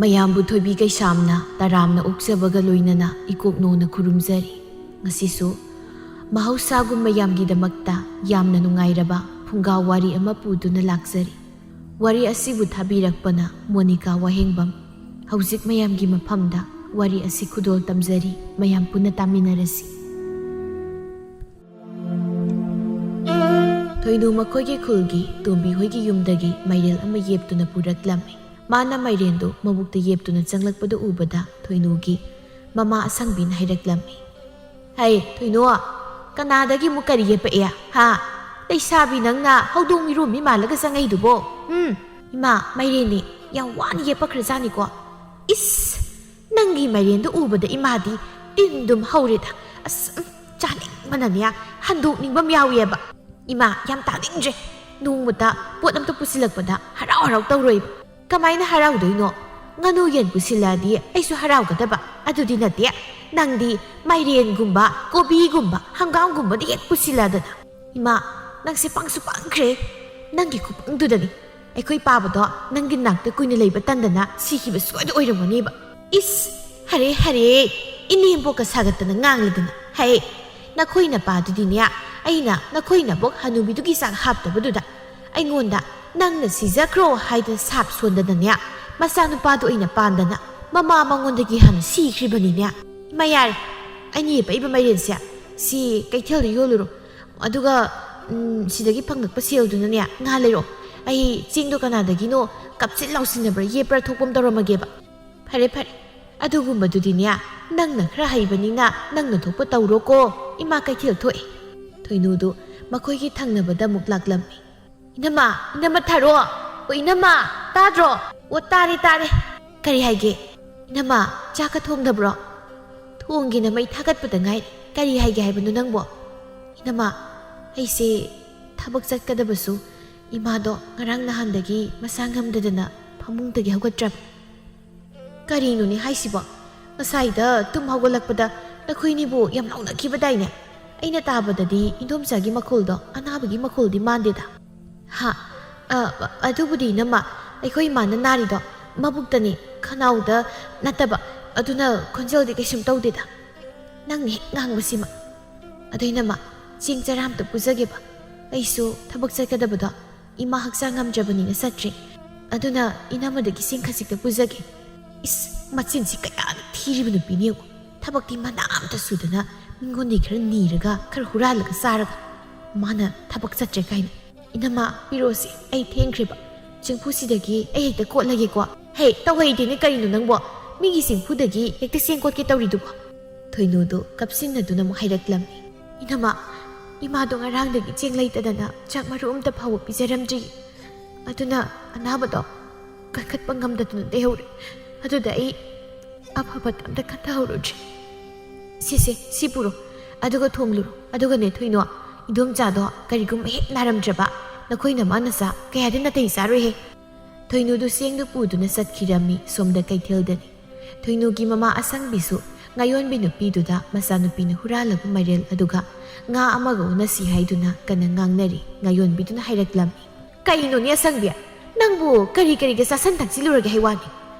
ꯃꯌꯥꯝꯕꯨ ꯊꯣꯏꯕꯤ ꯀꯩꯁꯥꯝꯅ ꯇꯔꯥꯝꯅ ꯑꯣꯛꯆꯕꯒ ꯂꯣꯏꯅꯅ ꯏꯀꯣꯛꯅꯣꯅ ꯈꯨꯔꯨꯝꯖꯔꯤ꯫ ꯉꯁꯤꯁꯨ ꯃꯍꯧꯁꯥꯒꯨꯝ ꯃꯌꯥꯝꯒꯤꯗꯃꯛꯇ ꯌꯥꯝꯅ ꯅꯨꯡꯉꯥꯏꯔꯕ ꯐꯨꯡꯒꯥ ꯋꯥꯔꯤ ꯑꯃ ꯄꯨꯗꯨꯅ ꯂꯥꯛꯆꯔꯤ꯫ ꯋꯥꯔꯤ ꯑꯁꯤꯕꯨ ꯊꯥꯕꯤꯔꯛꯄꯅ ꯃꯣꯅꯤꯀꯥ ꯋꯥꯍꯦꯡꯕꯝ꯫ ꯍꯧꯖꯤꯛ ꯃꯌꯥꯝꯒꯤ ꯃꯐꯝꯗ ꯋꯥꯔꯤ ꯑꯁꯤ ꯈꯨꯗꯣꯜ ꯇꯝꯖꯔꯤ, ꯃꯌꯥꯝ ꯄꯨꯟꯅ ꯇꯥꯃꯤꯟꯅꯔꯁꯤ꯫ ꯊꯣꯏꯅꯨ ꯃꯈꯣꯏꯒꯤ ꯈꯨꯜꯒꯤ ꯇꯣꯝꯕꯤ ꯍꯣꯏꯒꯤ ꯌꯨꯝꯗꯒꯤ ꯃꯥꯏꯔꯦꯜ ꯑꯃ ꯌꯦꯞꯇꯨꯅ ꯄꯨꯔꯛꯂꯝꯃꯤ꯫ ꯃꯥꯅ ꯃꯥꯏꯔꯦꯟꯗꯨ ꯃꯕꯨꯛꯇ ꯌꯦꯞꯇꯨꯅ ꯆꯪꯂꯛꯄꯗꯨ ꯎꯕꯗ ꯊꯣꯏꯅꯨꯒꯤ ꯃꯃꯥ ꯑꯁꯪꯕꯤꯅ ꯍꯥꯏꯔꯛꯂꯝꯃꯤ꯫ "ꯍꯩ ꯊꯣꯏꯅꯨ, ꯀꯅꯥꯗꯒꯤ ꯑꯃꯨꯛ ꯀꯔꯤ ꯌꯦꯞꯄꯛꯑꯦ? ꯍꯥ? ꯂꯩꯁꯥꯕꯤ ꯅꯪꯅ ꯍꯧꯗꯣꯡ ꯃꯤꯔꯣꯟꯕꯤ ꯃꯥꯜꯂꯒ ꯆꯪꯉꯛꯏꯗꯨꯕꯣ? ꯏꯃꯥ, ꯃꯥꯏꯔꯦꯟꯅꯤ, ꯌꯥꯝ ꯋꯥꯅ ꯌꯦꯞꯄꯛꯈ꯭ꯔꯖꯥꯠꯅꯤꯀꯣ꯫ ꯏꯁ, ꯅꯪꯒꯤ ꯃꯥꯏꯔꯦꯟꯗꯨ ꯎꯕꯗ ꯏꯃꯥꯗꯤ ꯇꯤꯟꯗꯨꯝ ꯍꯧꯔꯦꯗ꯫ ꯆꯥꯅꯤꯡꯕꯅꯅꯦ ꯍꯟꯗꯣꯛꯅꯤꯡꯕ ꯌꯥꯎꯏꯑꯦꯕ꯫ ꯏꯃꯥ, ꯌꯥꯝ ꯇꯥꯅꯤꯡꯗ꯭ꯔꯦ. ꯅꯣꯡꯃꯇ ꯄꯣꯠ ꯑꯝꯇ ꯄꯨꯁꯤꯜꯂꯛꯄꯗ ꯍꯔꯥꯎ ꯍꯔꯥꯎ ꯇꯧꯔꯣꯏꯕ꯫ ꯀꯃꯥꯏꯅ ꯍꯔꯥꯎꯗꯣꯏꯅꯣ? ꯉꯥꯅꯨ ꯌꯦꯟ ꯄꯨꯁꯤꯜꯂꯛꯑꯗꯤ ꯑꯩꯁꯨ ꯍꯔꯥꯎꯒꯗꯕ, ꯑꯗꯨꯗꯤ ꯅꯠꯇꯦ꯫ ꯅꯪꯗꯤ ꯃꯥꯏꯔꯦꯟꯒꯨꯝꯕ, ꯀꯣꯕꯤꯒꯨꯝꯕ, ꯍꯪꯒꯥꯝꯒꯨꯝꯕꯗꯤ ꯍꯦꯛ ꯄꯨꯁꯤꯜꯂꯛꯑꯗꯅ꯫ ꯏꯃꯥ, ꯅꯪꯁꯦ ꯄꯪꯁꯨ ꯄꯪꯈ꯭ꯔꯦ꯫ ꯅꯪꯒꯤ ꯈꯨꯄꯪꯗꯨꯗꯅꯤ ꯑꯩꯈꯣꯏ ꯄꯥꯕꯗꯣ ꯅꯪꯒꯤ ꯅꯥꯛꯇ ꯀꯨꯏꯅ ꯂꯩꯕ ꯇꯟꯗꯅ ꯁꯤꯈꯤꯕ ꯁꯣꯏꯗ ꯑꯣꯏꯔꯝꯒꯅꯦꯕ꯫ ꯏꯁ, ꯍꯔꯦ ꯍꯔꯦ, ꯏꯅꯦꯝꯕꯣꯛꯀ ꯁꯥꯒꯠꯇꯅ ꯉꯥꯡꯂꯗꯅ꯫ ꯍꯩ, ꯅꯈꯣꯏ ꯅꯄꯥꯗꯨꯗꯤꯅꯦ, ꯑꯩꯅ ꯅꯈꯣꯏ ꯅꯕꯣꯛ ꯍꯅꯨꯕꯤꯗꯨꯒꯤ ꯆꯥꯛ ꯍꯥꯞꯇꯕꯗꯨꯗ ꯑꯩꯉꯣꯟꯗ ꯅꯪꯅ ꯁꯤꯖꯈ꯭ꯔꯣ ꯍꯥꯏꯗꯅ ꯁꯥꯞ ꯁꯣꯟꯗꯅꯅꯦ ꯃꯆꯥꯅꯨꯄꯥꯗꯣ ꯑꯩꯅ ꯄꯥꯟꯗꯅ ꯃꯃꯥ ꯃꯉꯣꯟꯗꯒꯤ ꯍꯥꯟꯅ ꯁꯤꯈ꯭ꯔꯤꯕꯅꯤꯅꯦ꯫ ꯏꯃꯥ ꯌꯥꯔꯦ, ꯑꯩꯅ ꯌꯦꯞꯄꯛꯏꯕ ꯃꯥꯏꯔꯦꯟꯁꯦ ꯁꯤ ꯀꯩꯊꯦꯜꯗ ꯌꯣꯜꯂꯨꯔꯣ, ꯑꯗꯨꯒ ꯁꯤꯗꯒꯤ ꯐꯪꯂꯛꯄ ꯁꯦꯜꯗꯨꯅꯅꯦ ꯉꯥ ꯂꯩꯔꯛꯑꯣ꯫ ꯑꯩ ꯆꯦꯡꯗꯣ ꯀꯅꯥꯗꯒꯤꯅꯣ ꯀꯞꯁꯤꯜ ꯂꯥꯎꯁꯤꯟꯅꯕ꯭ꯔꯥ ꯌꯦꯞꯄ꯭ꯔꯥ ꯊꯣꯛꯄ ꯑꯃ ꯇꯧꯔꯝꯃꯒꯦꯕ꯫ ꯐꯔꯦ ꯐꯔꯦ, ꯑꯗꯨꯒꯨꯝꯕꯗꯨꯗꯤꯅꯦ ꯅꯪꯅ ꯈꯔ ꯍꯩꯕꯅꯤꯅ ꯅꯪꯅ ꯊꯣꯛꯄ ꯇꯧꯔꯣꯀꯣ꯫ ꯏꯃꯥ ꯀꯩꯊꯦꯜ ꯊꯣꯛꯑꯦ꯫ ꯊꯣꯏꯅꯨꯗꯨ ꯃꯈꯣꯏꯒꯤ ꯊꯪꯅꯕꯗ ꯑꯃꯨꯛ ꯂꯥꯛꯂꯝꯃꯤ꯫ "ꯏꯅꯝꯃ, ꯏꯅꯝꯃ ꯊꯥꯔꯣ! ꯑꯣ ꯏꯅꯝꯃ, ꯇꯥꯗ꯭ꯔꯣ? ꯑꯣ ꯇꯥꯔꯦ ꯇꯥꯔꯦ꯫ ꯀꯔꯤ ꯍꯥꯏꯒꯦ? ꯏꯅꯝꯃ, ꯆꯥꯛꯀ ꯊꯣꯡꯗꯕ꯭ꯔꯣ? ꯊꯣꯡꯒꯦꯅ ꯃꯩ ꯊꯥꯒꯠꯄꯗ ꯉꯥꯏꯔꯦ꯫ ꯀꯔꯤ ꯍꯥꯏꯒꯦ ꯍꯥꯏꯕꯅꯣ ꯅꯪꯕꯣ?" "ꯏꯅꯝꯃ, ꯑꯩꯁꯦ ꯊꯕꯛ ꯆꯠꯀꯗꯕꯁꯨ ꯏꯃꯥꯗꯣ ꯉꯔꯥꯡ ꯅꯍꯥꯟꯗꯒꯤ ꯃꯁꯥ ꯉꯝꯗꯗꯅ ꯐꯃꯨꯡꯗꯒꯤ ꯍꯧꯒꯠꯇ꯭ꯔꯕ." "ꯀꯔꯤꯅꯣꯅꯦ ꯍꯥꯏꯁꯤꯕꯣ? ꯉꯁꯥꯏꯗ ꯇꯨꯝ ꯍꯧꯒꯠꯂꯛꯄꯗ ꯅꯈꯣꯏꯅꯤꯕꯨ ꯌꯥꯝ ꯂꯥꯎꯅꯈꯤꯕꯗꯥꯏꯅꯦ? ꯑꯩꯅ ꯇꯥꯕꯗꯗꯤ ꯏꯟꯗꯣꯝꯆꯥꯒꯤ ꯃꯈꯣꯜꯗꯣ ꯑꯅꯥꯕꯒꯤ ꯃꯈꯣꯜꯗꯤ ꯃꯥꯟꯗꯦꯗ." "ꯍꯥ, ꯑꯗꯨꯕꯨꯗꯤ ꯏꯅꯝꯃ, ꯑꯩꯈꯣই ꯏꯃꯥꯅ ꯅꯥꯔꯤꯗꯣ ꯃꯕꯨꯛꯇꯅꯤ, ꯈꯅꯥꯎꯗ ꯅꯠꯇꯕ, ꯑꯗꯨꯅ ꯈꯣꯟꯖꯦꯜꯗꯤ ꯀꯩꯁꯨꯝ ꯇꯧꯗꯦꯗ." "ꯅꯪꯅ ꯍꯦꯛ ꯉꯥꯡꯕꯁꯤꯃ꯫ ꯑꯗꯣ ꯏꯅꯝꯃ, ꯆꯦꯡ ꯆꯔꯥ ꯑꯝꯇ ꯄꯨꯖꯒꯦꯕ. ꯑꯩꯁꯨ ꯊꯕꯛ ꯆꯠꯀꯗꯕꯗꯣ ꯏꯃꯥ ꯍꯛꯆꯥꯡ ꯉꯝꯗ꯭ꯔꯕꯅꯤꯅ ꯆꯠꯇ꯭ꯔꯤ. ꯑꯗꯨꯅ ꯏꯅꯝꯃꯗꯒꯤ ꯆꯦꯡ ꯈꯖꯤꯛꯇ ꯄꯨꯖꯒꯦ." ꯏꯁ, ꯃꯆꯤꯟꯁꯤ ꯀꯌꯥꯗ ꯊꯤꯔꯤꯕ ꯅꯨꯄꯤꯅꯤ ꯌꯦꯡꯉꯨ꯫ ꯊꯕꯛꯇꯤ ꯃꯅꯥ ꯑꯝꯇ ꯁꯨꯗꯅ ꯃꯤꯉꯣꯟꯗꯒꯤ ꯈꯔ ꯅꯤꯔꯒ ꯈꯔ ꯍꯨꯔꯥꯜꯂꯒ ꯆꯥꯔꯒ ꯃꯥꯅ ꯊꯕꯛ ꯆꯠꯇ꯭ꯔꯦ ꯀꯥꯏꯅ꯫ "ꯏꯅꯝꯃ, ꯄꯤꯔꯣꯁꯤ, ꯑꯩ ꯊꯦꯡꯈ꯭ꯔꯦꯕ. ꯆꯦꯡꯐꯨꯁꯤꯗꯒꯤ ꯑꯩ ꯍꯦꯛꯇ ꯀꯣꯠꯂꯒꯦꯀꯣ." "ꯍꯦ, ꯇꯧꯍꯩꯗꯦꯅꯦ ꯀꯔꯤꯅꯣ ꯅꯪꯕꯣ? ꯃꯤꯒꯤ ꯆꯦꯡꯐꯨꯗꯒꯤ ꯍꯦꯛꯇ ꯆꯦꯡ ꯀꯣꯠꯀꯦ ꯇꯧꯔꯤꯗꯨꯕꯣ?" ꯊꯣꯏꯅꯨꯗꯨ ꯀꯞꯁꯤꯟꯅꯗꯨꯅ ꯑꯃꯨꯛ ꯍꯥꯏꯔꯛꯂꯝꯃꯤ꯫ "ꯏꯅꯝꯃ, ꯏꯃꯥꯗꯣ ꯉꯔꯥꯡꯗꯒꯤ ꯆꯦꯡ ꯂꯩꯇꯗꯅ ꯆꯥꯛ ꯃꯔꯨ ꯑꯝꯇ ꯐꯥꯎꯕ ꯄꯤꯖꯔꯝꯗ꯭ꯔꯤ. ꯑꯗꯨꯅ ꯑꯅꯥꯕꯗꯣ ꯀꯟꯈꯠꯄ ꯉꯝꯗꯗꯅ ꯂꯩꯍꯧꯔꯦ. ꯑꯗꯨꯗ ꯑꯩ ꯑꯐꯕ ꯑꯝꯇ ꯈꯟꯊꯍꯧꯔꯨꯗ꯭ꯔꯦ. ꯁꯤ ꯄꯨꯔꯣ, ꯑꯗꯨꯒ ꯊꯣꯡꯂꯨꯔꯣ. ꯑꯗꯨꯒꯅꯦ ꯊꯣꯏꯅꯣ, ꯏꯟꯗꯣꯝꯆꯥꯗꯣ ꯀꯔꯤꯒꯨꯝꯕ ꯍꯦꯛ ꯅꯥꯔꯝꯗ꯭ꯔꯕ ꯅꯈꯣꯏ ꯅꯃꯥ ꯅꯆꯥ ꯀꯌꯥꯗꯤ ꯅꯥꯇꯩ ꯆꯥꯔꯣꯏꯍꯦ." ꯊꯣꯏꯅꯨꯗꯨ ꯆꯦꯡꯗꯨ ꯄꯨꯗꯨꯅ ꯆꯠꯈꯤꯔꯝꯃꯤ ꯁꯣꯝꯗ ꯀꯩꯊꯦꯜꯗꯅꯤ꯫ ꯊꯣꯏꯅꯨꯒꯤ ꯃꯃꯥ ꯑꯁꯪꯕꯤꯁꯨ ꯉꯥꯌꯣꯟꯕꯤ ꯅꯨꯄꯤꯗꯨꯗ ꯃꯆꯥꯅꯨꯄꯤꯅ ꯍꯨꯔꯥꯜꯂꯕ ꯃꯥꯏꯔꯦꯜ ꯑꯗꯨꯒ ꯉꯥ ꯑꯃꯒ ꯎꯅꯁꯤ ꯍꯥꯏꯗꯨꯅ ꯀꯟꯅ ꯉꯥꯡꯅꯔꯤ꯫ ꯉꯥꯌꯣꯟꯕꯤꯗꯨꯅ ꯍꯥꯏꯔꯛꯂꯝꯃꯤ꯫ "ꯀꯩꯅꯣꯅꯦ ꯑꯁꯪꯕꯤ, ꯅꯪꯕꯨ ꯀꯔꯤꯒ ꯆꯥꯁꯟ ꯊꯛꯆꯤꯜꯂꯨꯔꯒꯦ ꯍꯥꯏꯋꯥꯅꯤ?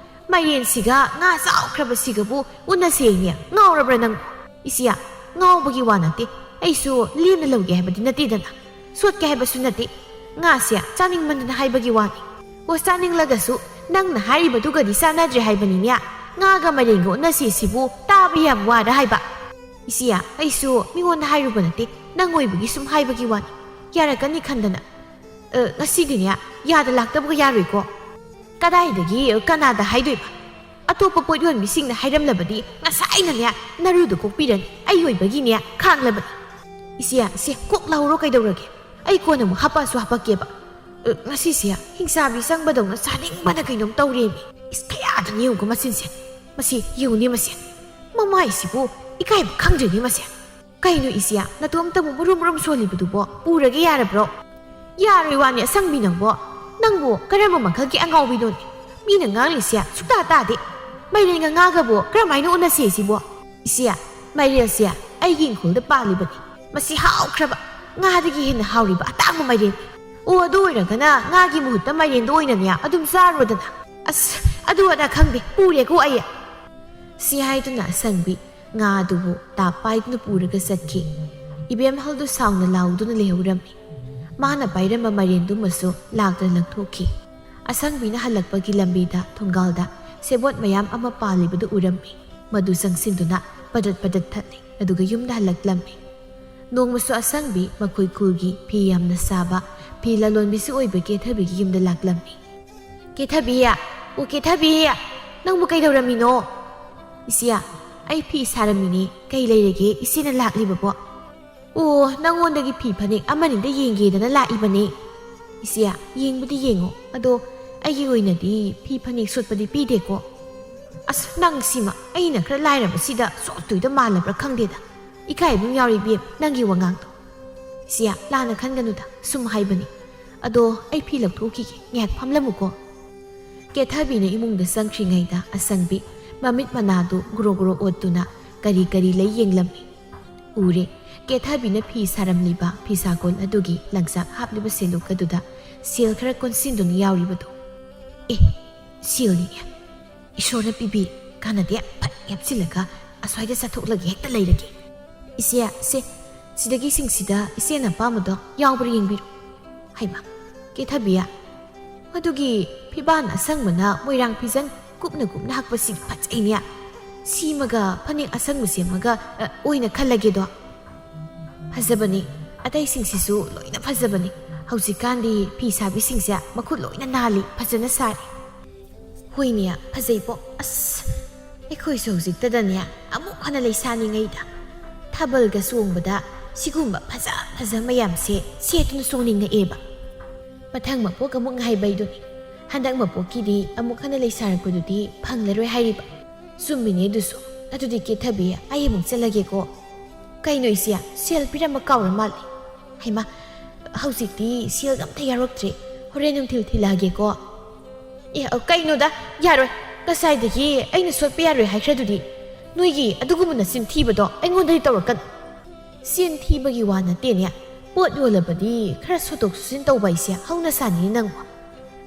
ꯃꯥꯏꯔꯦꯟꯁꯤꯒ ꯉꯥ ꯆꯥꯎꯈ꯭ꯔꯕꯁꯤꯒꯕꯨ ꯎꯅꯁꯦꯌꯦ? ꯉꯥꯎꯔꯕ꯭ꯔꯥ ꯅꯪ?" "ꯏꯆꯦ, ꯉꯥꯎꯕꯒꯤ ꯋꯥ ꯅꯠꯇꯦ. ꯑꯩꯁꯨ ꯂꯦꯝꯅ ꯂꯧꯒꯦ ꯍꯥꯏꯕꯗꯤ ꯅꯠꯇꯦꯗꯅ. ꯁꯣꯠꯀꯦ ꯍꯥꯏꯕꯁꯨ ꯅꯠꯇꯦ. ꯉꯥꯁꯦ ꯆꯥꯅꯤꯡꯃꯟꯗꯅ ꯍꯥꯏꯕꯒꯤ ꯋꯥꯅꯤ. ꯑꯣ ꯆꯥꯅꯤꯡꯂꯒꯁꯨ ꯅꯪꯅ ꯍꯥꯏꯔꯤꯕꯗꯨꯒꯗꯤ ꯆꯥꯟꯅꯗ꯭ꯔꯦ ꯍꯥꯏꯕꯅꯤꯅꯦ. ꯉꯥꯒ ꯃꯥꯏꯔꯦꯟꯒ ꯎꯅꯁꯤ ꯁꯤꯕꯨ ꯇꯥꯕ ꯌꯥꯝ ꯋꯥꯔ ꯍꯥꯏꯕ." "ꯏꯆꯦ, ꯑꯩꯁꯨ ꯃꯤꯉꯣꯟꯗ ꯍꯥꯏꯔꯨꯕ ꯅꯠꯇꯦ. ꯅꯪ ꯑꯣꯏꯕꯒꯤ ꯁꯨꯝ ꯍꯥꯏꯕꯒꯤ ꯋꯥꯅꯤ. ꯌꯥꯔꯛꯀꯅꯤ ꯈꯟꯗꯅ. ꯉꯁꯤꯗꯤꯅꯦ ꯌꯥꯗ ꯂꯥꯛꯇꯕꯒ ꯌꯥꯔꯣꯏꯀꯣ." "ꯀꯗꯥꯏꯗꯒꯤ ꯀꯅꯥꯗ ꯍꯥꯏꯗꯣꯏꯕ? ꯑꯇꯣꯞꯄ ꯄꯣꯠ ꯌꯣꯟꯕꯤꯁꯤꯡꯅ ꯍꯥꯏꯔꯝꯂꯕꯗꯤ ꯉꯁꯥꯏꯅꯅꯦ ꯅꯔꯨꯗꯨ ꯀꯣꯛꯄꯤꯔꯅꯤ. ꯑꯩ ꯑꯣꯏꯕꯒꯤꯅꯦ ꯈꯥꯡꯂꯕꯅꯤ." "ꯏꯆꯦ, ꯀꯣꯛ ꯂꯥꯎꯔꯣ ꯀꯩꯗꯧꯔꯒꯦ? ꯑꯩ ꯀꯣꯟꯅ ꯑꯃꯨꯛ ꯍꯥꯞꯄꯛꯑꯁꯨ ꯍꯥꯞꯄꯛꯀꯦꯕ. ꯉꯁꯤꯁꯦ ꯍꯤꯡꯆꯥꯕꯤ ꯆꯪꯕꯗꯧꯅ ꯆꯥꯅꯤꯡꯕꯅ ꯀꯩꯅꯣꯝ ꯇꯧꯔꯦꯃꯤ. ꯏꯁ, ꯀꯌꯥꯗꯅꯤ ꯌꯦꯡꯉꯨꯀꯣ ꯃꯆꯤꯟꯁꯦ. ꯃꯁꯤ ꯌꯦꯡꯉꯨꯅꯦ ꯃꯁꯦ. ꯃꯃꯥꯏꯁꯤꯕꯨ ꯏꯀꯥꯏꯕ ꯈꯪꯗ꯭ꯔꯦꯅꯦ ꯃꯁꯦ." "ꯀꯩꯅꯣ ꯏꯆꯦ, ꯅꯇꯣꯝꯇꯕꯨ ꯃꯨꯔꯨꯝ ꯁꯣꯜꯂꯤꯕꯗꯨꯕꯣ ꯄꯨꯔꯒꯦ ꯌꯥꯔꯕ꯭ꯔꯣ?" "ꯌꯥꯔꯣꯏ ꯋꯥꯅꯤ ꯑꯁꯪꯕꯤ ꯅꯪꯕꯨ ꯀꯔꯝꯕ ꯃꯈꯜꯒꯤ ꯑꯉꯥꯎꯕꯤꯅꯣꯅꯦ? ꯃꯤꯅ ꯉꯥꯡꯂꯤꯁꯦ ꯁꯨꯛꯇꯥ ꯇꯥꯗꯦ. ꯃꯥꯏꯔꯦꯟꯒ ꯉꯥꯒꯕꯨ ꯀꯔꯝꯍꯥꯏꯅ ꯎꯅꯁꯦ ꯁꯤꯕꯣ? ꯏꯆꯦ, ꯃꯥꯏꯔꯦꯟꯁꯦ ꯑꯩꯒꯤ ꯏꯪꯈꯣꯜꯗ ꯄꯥꯜꯂꯤꯕꯅꯤ. ꯃꯁꯤ ꯍꯥꯎꯈ꯭ꯔꯕ, ꯉꯥꯗꯒꯤ ꯍꯦꯟꯅ ꯍꯥꯎꯔꯤꯕ ꯑꯇꯥꯡꯕ ꯃꯥꯏꯔꯦꯟ. ꯑꯣ, ꯑꯗꯨ ꯑꯣꯏꯔꯒꯅ ꯉꯥꯒꯤ ꯃꯍꯨꯠꯇ ꯃꯥꯏꯔꯦꯟꯗꯣ ꯑꯣꯏꯅꯅꯦ ꯑꯗꯨꯝ ꯆꯥꯔꯣꯗꯅ." "ꯑꯁ, ꯑꯗꯨ ꯑꯗꯥ ꯈꯪꯗꯦ ꯄꯨꯔꯦꯀꯣ ꯑꯩ ꯁꯤ ꯍꯥꯏꯗꯨꯅ ꯑꯁꯪꯕꯤ ꯉꯥ ꯑꯗꯨꯕꯨ ꯇꯥ ꯄꯥꯏꯗꯨꯅ ꯄꯨꯔꯒ ꯆꯠꯈꯤ ꯏꯕꯦꯝꯍꯜꯗꯨ ꯁꯥꯎꯅ ꯂꯥꯎꯗꯨꯅ ꯂꯩꯍꯧꯔꯝꯃꯤ ꯃꯥꯅ ꯄꯥꯏꯔꯝꯕ ꯃꯥꯏꯔꯦꯟꯗꯨꯃꯁꯨ ꯂꯥꯛꯇꯅ ꯂꯪꯊꯣꯛꯈꯤ ꯑꯁꯪꯕꯤꯅ ꯍꯜꯂꯛꯄꯒꯤ ꯂꯝꯕꯤꯗ ꯊꯣꯡꯒꯥꯜꯗ ꯁꯦꯕꯣꯠ ꯃꯌꯥꯝ ꯑꯃ ꯄꯥꯜꯂꯤꯕꯗꯨ ꯎꯔꯝꯃꯤ ꯃꯗꯨ ꯆꯪꯁꯤꯟꯗꯨꯅ ꯄꯗꯠ ꯄꯗꯠ ꯊꯠꯂꯤ ꯑꯗꯨꯒ ꯌꯨꯝꯗ ꯍꯜꯂꯛꯂꯝꯃꯤ ꯅꯣꯡꯃꯁꯨ ꯑꯁꯪꯕꯤ ꯃꯈꯣꯏ ꯈꯨꯜꯒꯤ ꯐꯤ ꯌꯥꯝꯅ ꯁꯥꯕ ꯐꯤ ꯂꯂꯣꯟꯕꯤꯁꯨ ꯑꯣꯏꯕ ꯀꯦꯊꯕꯤꯒꯤ ꯌꯨꯝꯗ ꯂꯥꯛꯂꯝꯃꯤ ꯀꯦꯊꯕꯤ ꯑꯣ ꯀꯦꯊꯕꯤ ꯅꯪꯕꯨ ꯀꯩꯗꯧꯔꯝꯃꯤꯅꯣ ꯏꯆꯦ ꯑꯩ ꯐꯤ ꯁꯥꯔꯝꯃꯤꯅꯦ ꯀꯩ ꯂꯩꯔꯒꯦ ꯏꯆꯦꯅ ꯂꯥꯛꯂꯤꯕꯕꯣ ꯑꯣ ꯅꯪꯉꯣꯟꯗꯒꯤ ꯐꯤ ꯐꯅꯦꯛ ꯑꯃꯅꯤꯗ ꯌꯦꯡꯒꯦꯗꯅ ꯂꯥꯛꯏꯕꯅꯦ ꯏꯆꯦ ꯌꯦꯡꯕꯨꯗꯤ ꯌꯦꯡꯉꯣ ꯑꯗꯣ ꯑꯩꯒꯤ ꯑꯣꯏꯅꯗꯤ ꯐꯤ ꯐꯅꯦꯛ ꯁꯣꯠꯄꯗꯤ ꯄꯤꯗꯦꯀꯣ ꯑꯁ ꯅꯪ ꯁꯤꯃ ꯑꯩꯅ ꯈꯔ ꯂꯥꯏꯔꯕꯁꯤꯗ ꯁꯣꯠꯇꯣꯏꯗ ꯃꯥꯜꯂꯕ꯭ꯔꯥ ꯈꯪꯗꯦꯗ ꯏꯀꯥꯏꯕ ꯌꯥꯎꯔꯤ ꯕꯦꯝ ꯅꯪꯒꯤ ꯋꯥꯉꯥꯡꯗꯣ ꯏꯆꯦ ꯂꯥꯟꯅ ꯈꯟꯒꯅꯨꯗ ꯁꯨꯝ ꯍꯥꯏꯕꯅꯤ ꯑꯗꯣ ꯑꯩ ꯐꯤ ꯂꯧꯊꯣꯛꯈꯤꯒꯦ ꯉꯥꯏꯍꯥꯛ ꯐꯝꯂꯝꯃꯨꯀꯣ ꯀꯦꯊꯕꯤꯅ ꯏꯃꯨꯡꯗ ꯆꯪꯈ꯭ꯔꯤꯉꯩꯗ ꯑꯁꯪꯕꯤ ꯃꯃꯤꯠ ꯃꯅꯥꯗꯨ ꯒ꯭ꯔꯣ ꯒ꯭ꯔꯣ ꯑꯣꯠꯇꯨꯅ ꯀꯔꯤ ꯀꯔꯤ ꯂꯩ ꯌꯦꯡꯂꯝꯃꯤ ꯎꯔꯦ ꯀꯦꯊꯕꯤꯅ ꯐꯤ ꯁꯥꯔꯝꯂꯤꯕ ꯐꯤꯁꯥꯀꯣꯜ ꯑꯗꯨꯒꯤ ꯂꯪꯆꯥꯛ ꯍꯥꯞꯂꯤꯕ ꯁꯦꯜꯂꯨꯛ ꯑꯗꯨꯗ ꯁꯦꯜ ꯈꯔ ꯀꯣꯟꯁꯤꯟꯗꯨꯅ ꯌꯥꯎꯔꯤꯕꯗꯣ ꯁꯦꯜꯅꯤꯅꯦ ꯏꯁꯣꯔꯅ ꯄꯤꯕꯤ ꯀꯥꯟꯅꯗꯦ ꯐꯠ ꯌꯥꯞꯁꯤꯜꯂꯒ ꯑꯁ꯭ꯋꯥꯏꯗ ꯆꯠꯊꯣꯛꯂꯒ ꯍꯦꯛꯇ ꯂꯩꯔꯒꯦ ꯏꯆꯦ ꯁꯤꯗꯒꯤ ꯁꯤꯡꯁꯤꯗ ꯏꯆꯦꯅ ꯑꯄꯥꯝꯕꯗꯣ ꯌꯥꯎꯕ꯭ꯔꯥ ꯌꯦꯡꯕꯤꯔꯣ ꯍꯩꯃ ꯀꯦꯊꯕꯤ ꯑꯗꯨꯒꯤ ꯐꯤꯕꯥꯟ ꯑꯁꯪꯕꯅ ꯃꯣꯏꯔꯥꯡ ꯐꯤꯖꯟ ꯀꯨꯞꯅ ꯀꯨꯞꯅ ꯍꯛꯄꯁꯤ ꯐꯖꯩꯅꯦ ꯁꯤꯃꯒ ꯐꯅꯦꯛ ꯑꯁꯪꯕ ꯁꯦꯝꯃꯒ ꯑꯣꯏꯅ ꯈꯜꯂꯒꯦꯗꯣ ꯐꯖꯕꯅꯤ ꯑꯇꯩꯁꯤꯡꯁꯤꯁꯨ ꯂꯣꯏꯅ ꯐꯖꯕꯅꯤ ꯍꯧꯖꯤꯛꯀꯥꯟꯗꯤ ꯐꯤ ꯁꯥꯕꯤꯁꯤꯡꯁꯦ ꯃꯈꯨꯠ ꯂꯣꯏꯅ ꯅꯥꯜꯂꯤ ꯐꯖꯅ ꯁꯥꯔꯤ ꯍꯣꯏꯅꯦ ꯐꯖꯩꯕꯣ ꯑꯁ ꯑꯩꯈꯣꯏꯁꯨ ꯍꯧꯖꯤꯛꯇꯗꯅꯦ ꯑꯃꯨꯛ ꯍꯟꯅ ꯂꯩꯁꯥꯅꯤꯉꯩꯗ ꯊꯥꯕꯜꯒ ꯆꯣꯡꯕꯗ ꯁꯤꯒꯨꯝꯕ ꯐꯖ ꯃꯌꯥꯝꯁꯦ ꯁꯦꯠꯇꯨꯅ ꯆꯣꯡꯅꯤꯡꯉꯛꯑꯦꯕ ꯃꯊꯪ ꯃꯄꯣꯛ ꯑꯃꯨꯛ ꯉꯥꯏꯕꯩꯗꯨꯅꯤ ꯍꯟꯗꯛ ꯃꯄꯣꯛꯀꯤꯗꯤ ꯑꯃꯨꯛ ꯍꯟꯅ ꯂꯩꯁꯥꯔꯛꯄꯗꯨꯗꯤ ꯐꯪꯂꯔꯣꯏ ꯍꯥꯏꯔꯤꯕ ꯆꯨꯝꯃꯤꯅꯦ ꯑꯗꯨꯁꯨ ꯑꯗꯨꯗꯤ ꯀꯦꯊꯕꯤ ꯑꯩ ꯑꯃꯨꯛ ꯆꯠꯂꯒꯦꯀꯣ ꯀꯩꯅꯣ ꯏꯆꯦ ꯁꯦꯜ ꯄꯤꯔꯝꯕ ꯀꯥꯎꯔ ꯃꯥꯜꯂꯤ ꯍꯩꯃ ꯍꯧꯖꯤꯛꯇꯤ ꯁꯦꯜ ꯑꯝꯇ ꯌꯥꯎꯔꯛꯇ꯭ꯔꯦ ꯍꯣꯔꯦꯟ ꯅꯨꯡꯊꯤꯜ ꯊꯤꯜꯂꯛꯑꯒꯦꯀꯣ ꯀꯩꯅꯣꯗ ꯌꯥꯔꯣꯏ ꯉꯁꯥꯏꯗꯒꯤ ꯑꯩꯅ ꯁꯣꯠꯄ ꯌꯥꯔꯣꯏ ꯍꯥꯏꯈ꯭ꯔꯗꯨꯗꯤ ꯅꯣꯏꯒꯤ ꯑꯗꯨꯒꯨꯝꯕ ꯅꯆꯤꯟ ꯊꯤꯕꯗꯣ ꯑꯩꯉꯣꯟꯗꯗꯤ ꯇꯧꯔꯛꯀꯅꯨ ꯆꯤꯟ ꯊꯤꯕꯒꯤ ꯋꯥ ꯅꯠꯇꯦꯅꯦ ꯄꯣꯠ ꯌꯣꯜꯂꯕꯗꯤ ꯈꯔ ꯁꯣꯇꯣꯛ ꯁꯣꯠꯆꯤꯟ ꯇꯧꯕ ꯍꯥꯏꯁꯦ ꯍꯧꯅ ꯁꯥꯅꯤꯅꯦ ꯅꯪꯕꯨ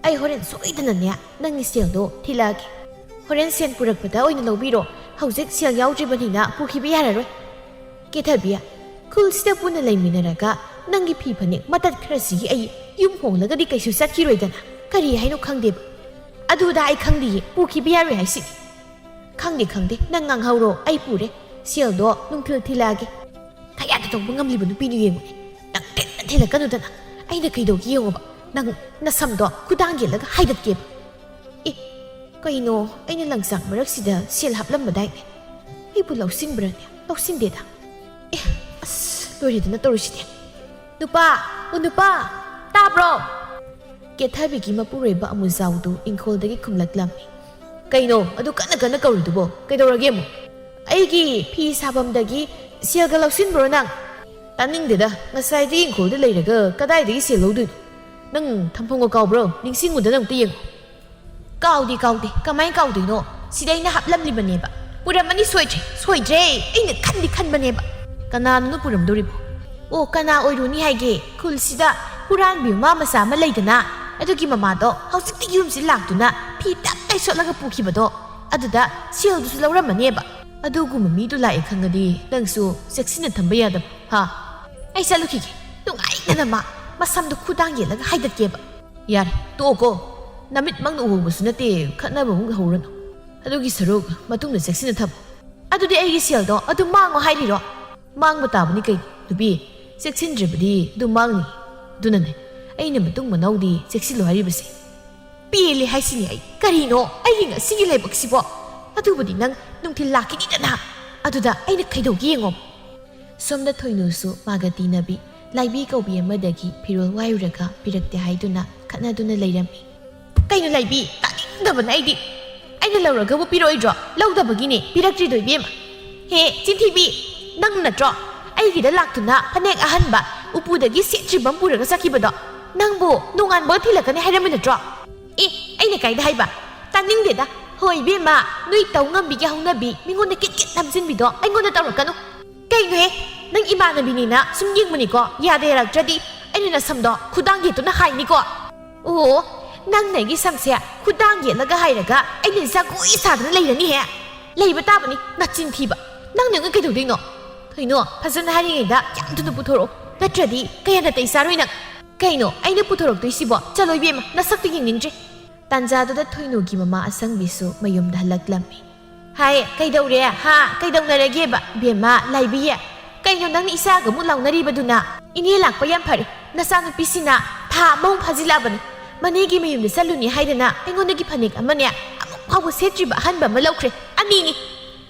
ꯑꯩ ꯍꯣꯔꯦꯟ ꯁꯣꯏꯗꯅꯅꯦ ꯅꯪꯒꯤ ꯁꯦꯜꯗꯣ ꯊꯤꯜꯂꯛꯑꯒꯦ ꯍꯣꯔꯦꯟ ꯁꯦꯟ ꯄꯨꯔꯛꯄꯗ ꯑꯣꯏꯅ ꯂꯧꯕꯤꯔꯣ ꯍꯧꯖꯤꯛ ꯁꯦꯜ ꯌꯥꯎꯗ꯭ꯔꯤꯕꯅꯤꯅ ꯄꯨꯈꯤꯕ ꯌꯥꯔꯔꯣꯏ ꯀꯦꯊꯕꯤ ꯈꯨꯜꯁꯤꯗ ꯄꯨꯟꯅ ꯂꯩꯃꯤꯟꯅꯔꯒ ꯅꯪꯒꯤ ꯐꯤ ꯐꯅꯦꯛ ꯃꯇꯠ ꯈꯔꯁꯤꯒꯤ ꯑꯩ ꯌꯨꯝ ꯍꯣꯡꯂꯒꯗꯤ ꯀꯩꯁꯨ ꯆꯠꯈꯤꯔꯣꯏꯗꯅ ꯀꯔꯤ ꯍꯥꯏꯅꯣ ꯈꯪꯗꯦꯕ ꯑꯗꯨꯗ ꯑꯩ ꯈꯪꯗꯤꯌꯦ ꯄꯨꯈꯤꯕ ꯌꯥꯔꯣꯏ ꯍꯥꯏꯁꯤꯅꯤ ꯈꯪꯗꯦ ꯅꯪ ꯉꯥꯡꯍꯧꯔꯣ ꯑꯩ ꯄꯨꯔꯦ ꯁꯦꯜꯗꯣ ꯅꯨꯡꯊꯤꯜ ꯊꯤꯜꯂꯛꯑꯒꯦ ꯀꯌꯥꯗ ꯇꯧꯕ ꯉꯝꯂꯤꯕ ꯅꯨꯄꯤꯗꯨ ꯌꯦꯡꯉꯨꯅꯦ ꯅꯪ ꯊꯤꯟꯅ ꯊꯤꯜꯂꯛꯀꯅꯨꯗꯅ ꯑꯩꯅ ꯀꯩꯗꯧꯒꯦ ꯌꯦꯡꯉꯣꯕ ꯅꯪ ꯅꯁꯝꯗꯣ ꯈꯨꯗꯥꯡ ꯌꯦꯜꯂꯒ ꯍꯥꯏꯗꯠꯀꯦꯕ ꯀꯩꯅꯣ ꯑꯩꯅ ꯂꯪꯆꯥꯛ ꯃꯔꯛꯁꯤꯗ ꯁꯦꯜ ꯍꯥꯞꯂꯝꯕꯗꯥꯏꯅꯦ ꯑꯩꯕꯨ ꯂꯧꯁꯤꯟꯕ꯭ꯔꯅꯦ ꯂꯧꯁꯤꯟꯗꯦꯗ ꯑꯁ ꯂꯣꯏꯔꯦꯗꯅ ꯇꯧꯔꯤꯁꯤꯗꯤ ꯅꯨꯄꯥ ꯇꯥꯕ꯭ꯔꯣ ꯀꯦꯊꯕꯤꯒꯤ ꯃꯄꯨꯔꯣꯏꯕ ꯑꯃꯨꯖꯥꯎꯗꯨ ꯏꯪꯈꯣꯜꯗꯒꯤ ꯈꯨꯝꯂꯛꯂꯝꯃꯤ ꯀꯩꯅꯣ ꯑꯗꯨ ꯀꯟꯅ ꯀꯧꯔꯤꯗꯨꯕꯣ ꯀꯩꯗꯧꯔꯒꯦ ꯑꯃꯨꯛ ꯑꯩꯒꯤ ꯐꯤ ꯁꯥꯐꯝꯗꯒꯤ ꯁꯦꯜꯒ ꯂꯧꯁꯤꯟꯕ꯭ꯔꯣ ꯅꯪ ꯇꯥꯅꯤꯡꯗꯦꯗ ꯉꯁꯥꯏꯗꯒꯤ ꯏꯪꯈꯣꯜꯗ ꯂꯩꯔꯒ ꯀꯗꯥꯏꯗꯒꯤ ꯁꯦꯜ ꯂꯧꯗꯣꯏꯅꯣ ꯅꯪ ꯊꯝꯐꯝꯒ ꯀꯥꯎꯕ꯭ꯔꯣ ꯅꯤꯡꯁꯤꯡꯉꯨꯗꯅ ꯑꯝꯇ ꯌꯦꯡꯉꯣ ꯀꯥꯎꯗꯦ ꯀꯃꯥꯏꯅ ꯀꯥꯎꯗꯣꯏꯅꯣ ꯁꯤꯗ ꯑꯩꯅ ꯍꯥꯞꯂꯝꯂꯤꯕꯅꯦꯕ ꯄꯨꯔꯝꯃꯅꯤ ꯁꯣꯏꯗ꯭ꯔꯦ ꯑꯩꯅ ꯈꯟꯕꯅꯦꯕ ꯀꯅꯥꯅꯣ ꯄꯨꯔꯝꯗꯣꯔꯤꯕꯣ ꯑꯣ ꯀꯅꯥ ꯑꯣꯏꯔꯨꯅꯤ ꯍꯥꯏꯒꯦ ꯈꯨꯜꯁꯤꯗ ꯍꯨꯔꯥꯟꯕꯤ ꯃꯃꯥ ꯃꯆꯥ ꯑꯃ ꯂꯩꯗꯅ ꯑꯗꯨꯒꯤ ꯃꯃꯥꯗꯣ ꯍꯧꯖꯤꯛꯇꯤ ꯌꯨꯝꯁꯤ ꯂꯥꯛꯇꯨꯅ ꯐꯤ ꯇꯞ ꯁꯣꯠꯂꯒ ꯄꯨꯈꯤꯕꯗꯣ ꯑꯗꯨꯗ ꯁꯦꯜꯗꯨꯁꯨ ꯂꯧꯔꯝꯃꯅꯦꯕ ꯑꯗꯨꯒꯨꯝꯕ ꯃꯤꯗꯨ ꯂꯥꯛꯑꯦ ꯈꯪꯉꯗꯤ ꯅꯪꯁꯨ ꯆꯦꯛꯁꯤꯟꯅ ꯊꯝꯕ ꯌꯥꯗꯕ ꯑꯩ ꯆꯠꯂꯨꯈꯤꯒꯦ ꯅꯨꯡꯉꯥꯏꯗꯅ ꯃꯁꯝꯗꯣ ꯈꯨꯗꯥꯡ ꯌꯦꯜꯂꯒ ꯍꯥꯏꯗꯠꯀꯦꯕ ꯌꯥꯔꯦ ꯇꯣꯛꯑꯣꯀꯣ ꯅꯃꯤꯠ ꯃꯪꯅ ꯎꯍꯧꯕꯁꯨ ꯅꯠꯇꯦ ꯈꯠꯅꯕ ꯑꯃꯨꯛ ꯍꯧꯔꯅꯨ ꯑꯗꯨꯒꯤ ꯁꯔꯨꯛ ꯃꯇꯨꯡꯗ ꯆꯦꯛꯁꯤꯟꯅ ꯊꯝꯃꯣ ꯑꯗꯨꯗꯤ ꯑꯩꯒꯤ ꯁꯦꯜꯗꯣ ꯑꯗꯨꯝ ꯃꯥꯡꯉꯣ ꯍꯥꯏꯔꯤꯔꯣ ꯃꯥꯡꯕ ꯇꯥꯕꯅꯤ ꯀꯩ ꯅꯨꯄꯤ ꯆꯦꯛꯁꯤꯟꯗ꯭ꯔꯕꯗꯤ ꯑꯗꯨꯝ ꯃꯥꯡꯅꯤ ꯑꯗꯨꯅꯅꯦ ꯑꯩꯅ ꯃꯇꯨꯡ ꯃꯅꯥꯎꯗꯤ ꯆꯦꯛꯁꯤꯜꯂꯣ ꯍꯥꯏꯔꯤꯕꯁꯦ ꯄꯦꯜꯂꯦ ꯍꯥꯏꯁꯤꯅꯤ ꯑꯩ ꯀꯔꯤꯅꯣ ꯑꯩꯒꯤ ꯉꯁꯤꯒꯤ ꯂꯥꯏꯕꯛꯁꯤꯕꯣ ꯑꯗꯨꯕꯨꯗꯤ ꯅꯪ ꯅꯨꯡꯊꯤꯜ ꯂꯥꯛꯈꯤꯅꯤꯗꯅ ꯑꯗꯨꯗ ꯑꯩꯅ ꯀꯩꯗꯧꯒꯦ ꯌꯦꯡꯉꯣ ꯁꯣꯝꯗ ꯊꯣꯏꯅꯨꯁꯨ ꯃꯥꯒ ꯇꯤꯟꯅꯕꯤ ꯂꯥꯏꯕꯤ ꯀꯧꯕꯤ ꯑꯃꯗꯒꯤ ꯐꯤꯔꯣꯜ ꯋꯥꯏꯔꯨꯔꯒ ꯄꯤꯔꯛꯇꯦ ꯍꯥꯏꯗꯨꯅ ꯈꯠꯅꯗꯨꯅ ꯂꯩꯔꯝꯃꯤ ꯀꯩꯅꯣ ꯂꯥꯏꯕꯤ ꯇꯥꯅꯤꯡꯗꯕꯅ ꯑꯩꯅ ꯂꯧꯔꯒꯕꯨ ꯄꯤꯔꯛꯑꯣꯏꯗ꯭ꯔో ꯂꯧꯗꯕꯒꯤꯅꯦ ꯄꯤꯔꯛꯇ꯭ꯔꯤꯗꯣ ꯏꯕꯦꯝꯃ ꯍꯦ ꯆꯤꯟꯊꯤꯕꯤ ꯅꯪ ꯅꯠꯇ꯭ꯔꯣ ꯑꯩꯒꯤꯗ ꯂꯥꯛꯇꯨꯅ ꯐꯅꯦꯛ ꯑꯍꯟꯕ ꯎꯄꯨꯗꯒꯤ ꯁꯦꯠꯇ꯭ꯔꯤꯕ ꯑꯃ ꯄꯨꯔꯒ ꯆꯠꯈꯤꯕꯗꯣ ꯅꯪꯕꯨ ꯅꯣꯡꯉꯥꯟꯕꯒ ꯊꯤꯜꯂꯛꯀꯅꯤ ꯍꯥꯏꯔꯝꯃꯤ ꯅꯠꯇ꯭ꯔꯣ ꯑꯩꯅ ꯀꯥꯏꯗ ꯍꯥꯏꯕ ꯇꯥꯅꯤꯡꯗꯦꯗ ꯍꯣꯏ ꯏꯕꯦꯝꯃ ꯅꯣꯏ ꯇꯧ ꯉꯝꯕꯤꯒꯤ ꯍꯧꯅꯕꯤ ꯃꯤꯉꯣꯟꯗ ꯀꯤꯠ ꯅꯝꯖꯤꯟꯕꯤꯗꯣ ꯑꯩꯉꯣꯟꯗ ꯇꯧꯔꯛꯀꯅꯨ ꯀꯩꯅꯣꯍꯦ ꯅꯪ ꯏꯃꯥꯟꯅꯕꯤꯅꯤꯅ ꯁꯨꯝ ꯌꯦꯡꯕꯅꯤꯀꯣ ꯌꯥꯔꯛꯇ꯭ꯔꯗꯤ ꯑꯩꯅ ꯅꯁꯝꯗꯣ ꯈꯨꯗꯥꯡ ꯌꯦꯠꯇꯨꯅ ꯍꯥꯏꯅꯤꯀꯣ ꯑꯣ nang này cái sam xe khu đang hiện là cái hay là cái anh nên sao cố ý xả nó lấy đến đi hè lấy bắt ta bani nát chín thi bạ nang những cái đầu tiên nó thấy nó phát sinh hai ngày đó chẳng thun bút thổ nát trở đi cái này tại sao rồi nè cái nó anh bút thổ tới xí bỏ trả lời bia mà nát sắc tiếng nhìn chứ tan ra đó thôi nó kì mà sang bị số mà yếm đã lắc lắm hay cái đầu đấy ha cái đầu này là kia bạ bia mà lại bia cái nó đang isa cái muốn lòng nari badu na ini lạc phải phải nát sang bị xí na thà mông phá la bani Manigi may yung sa luni hay na ay ngon nagipanik aman niya amok hawa setri ba han ba malaw kre anini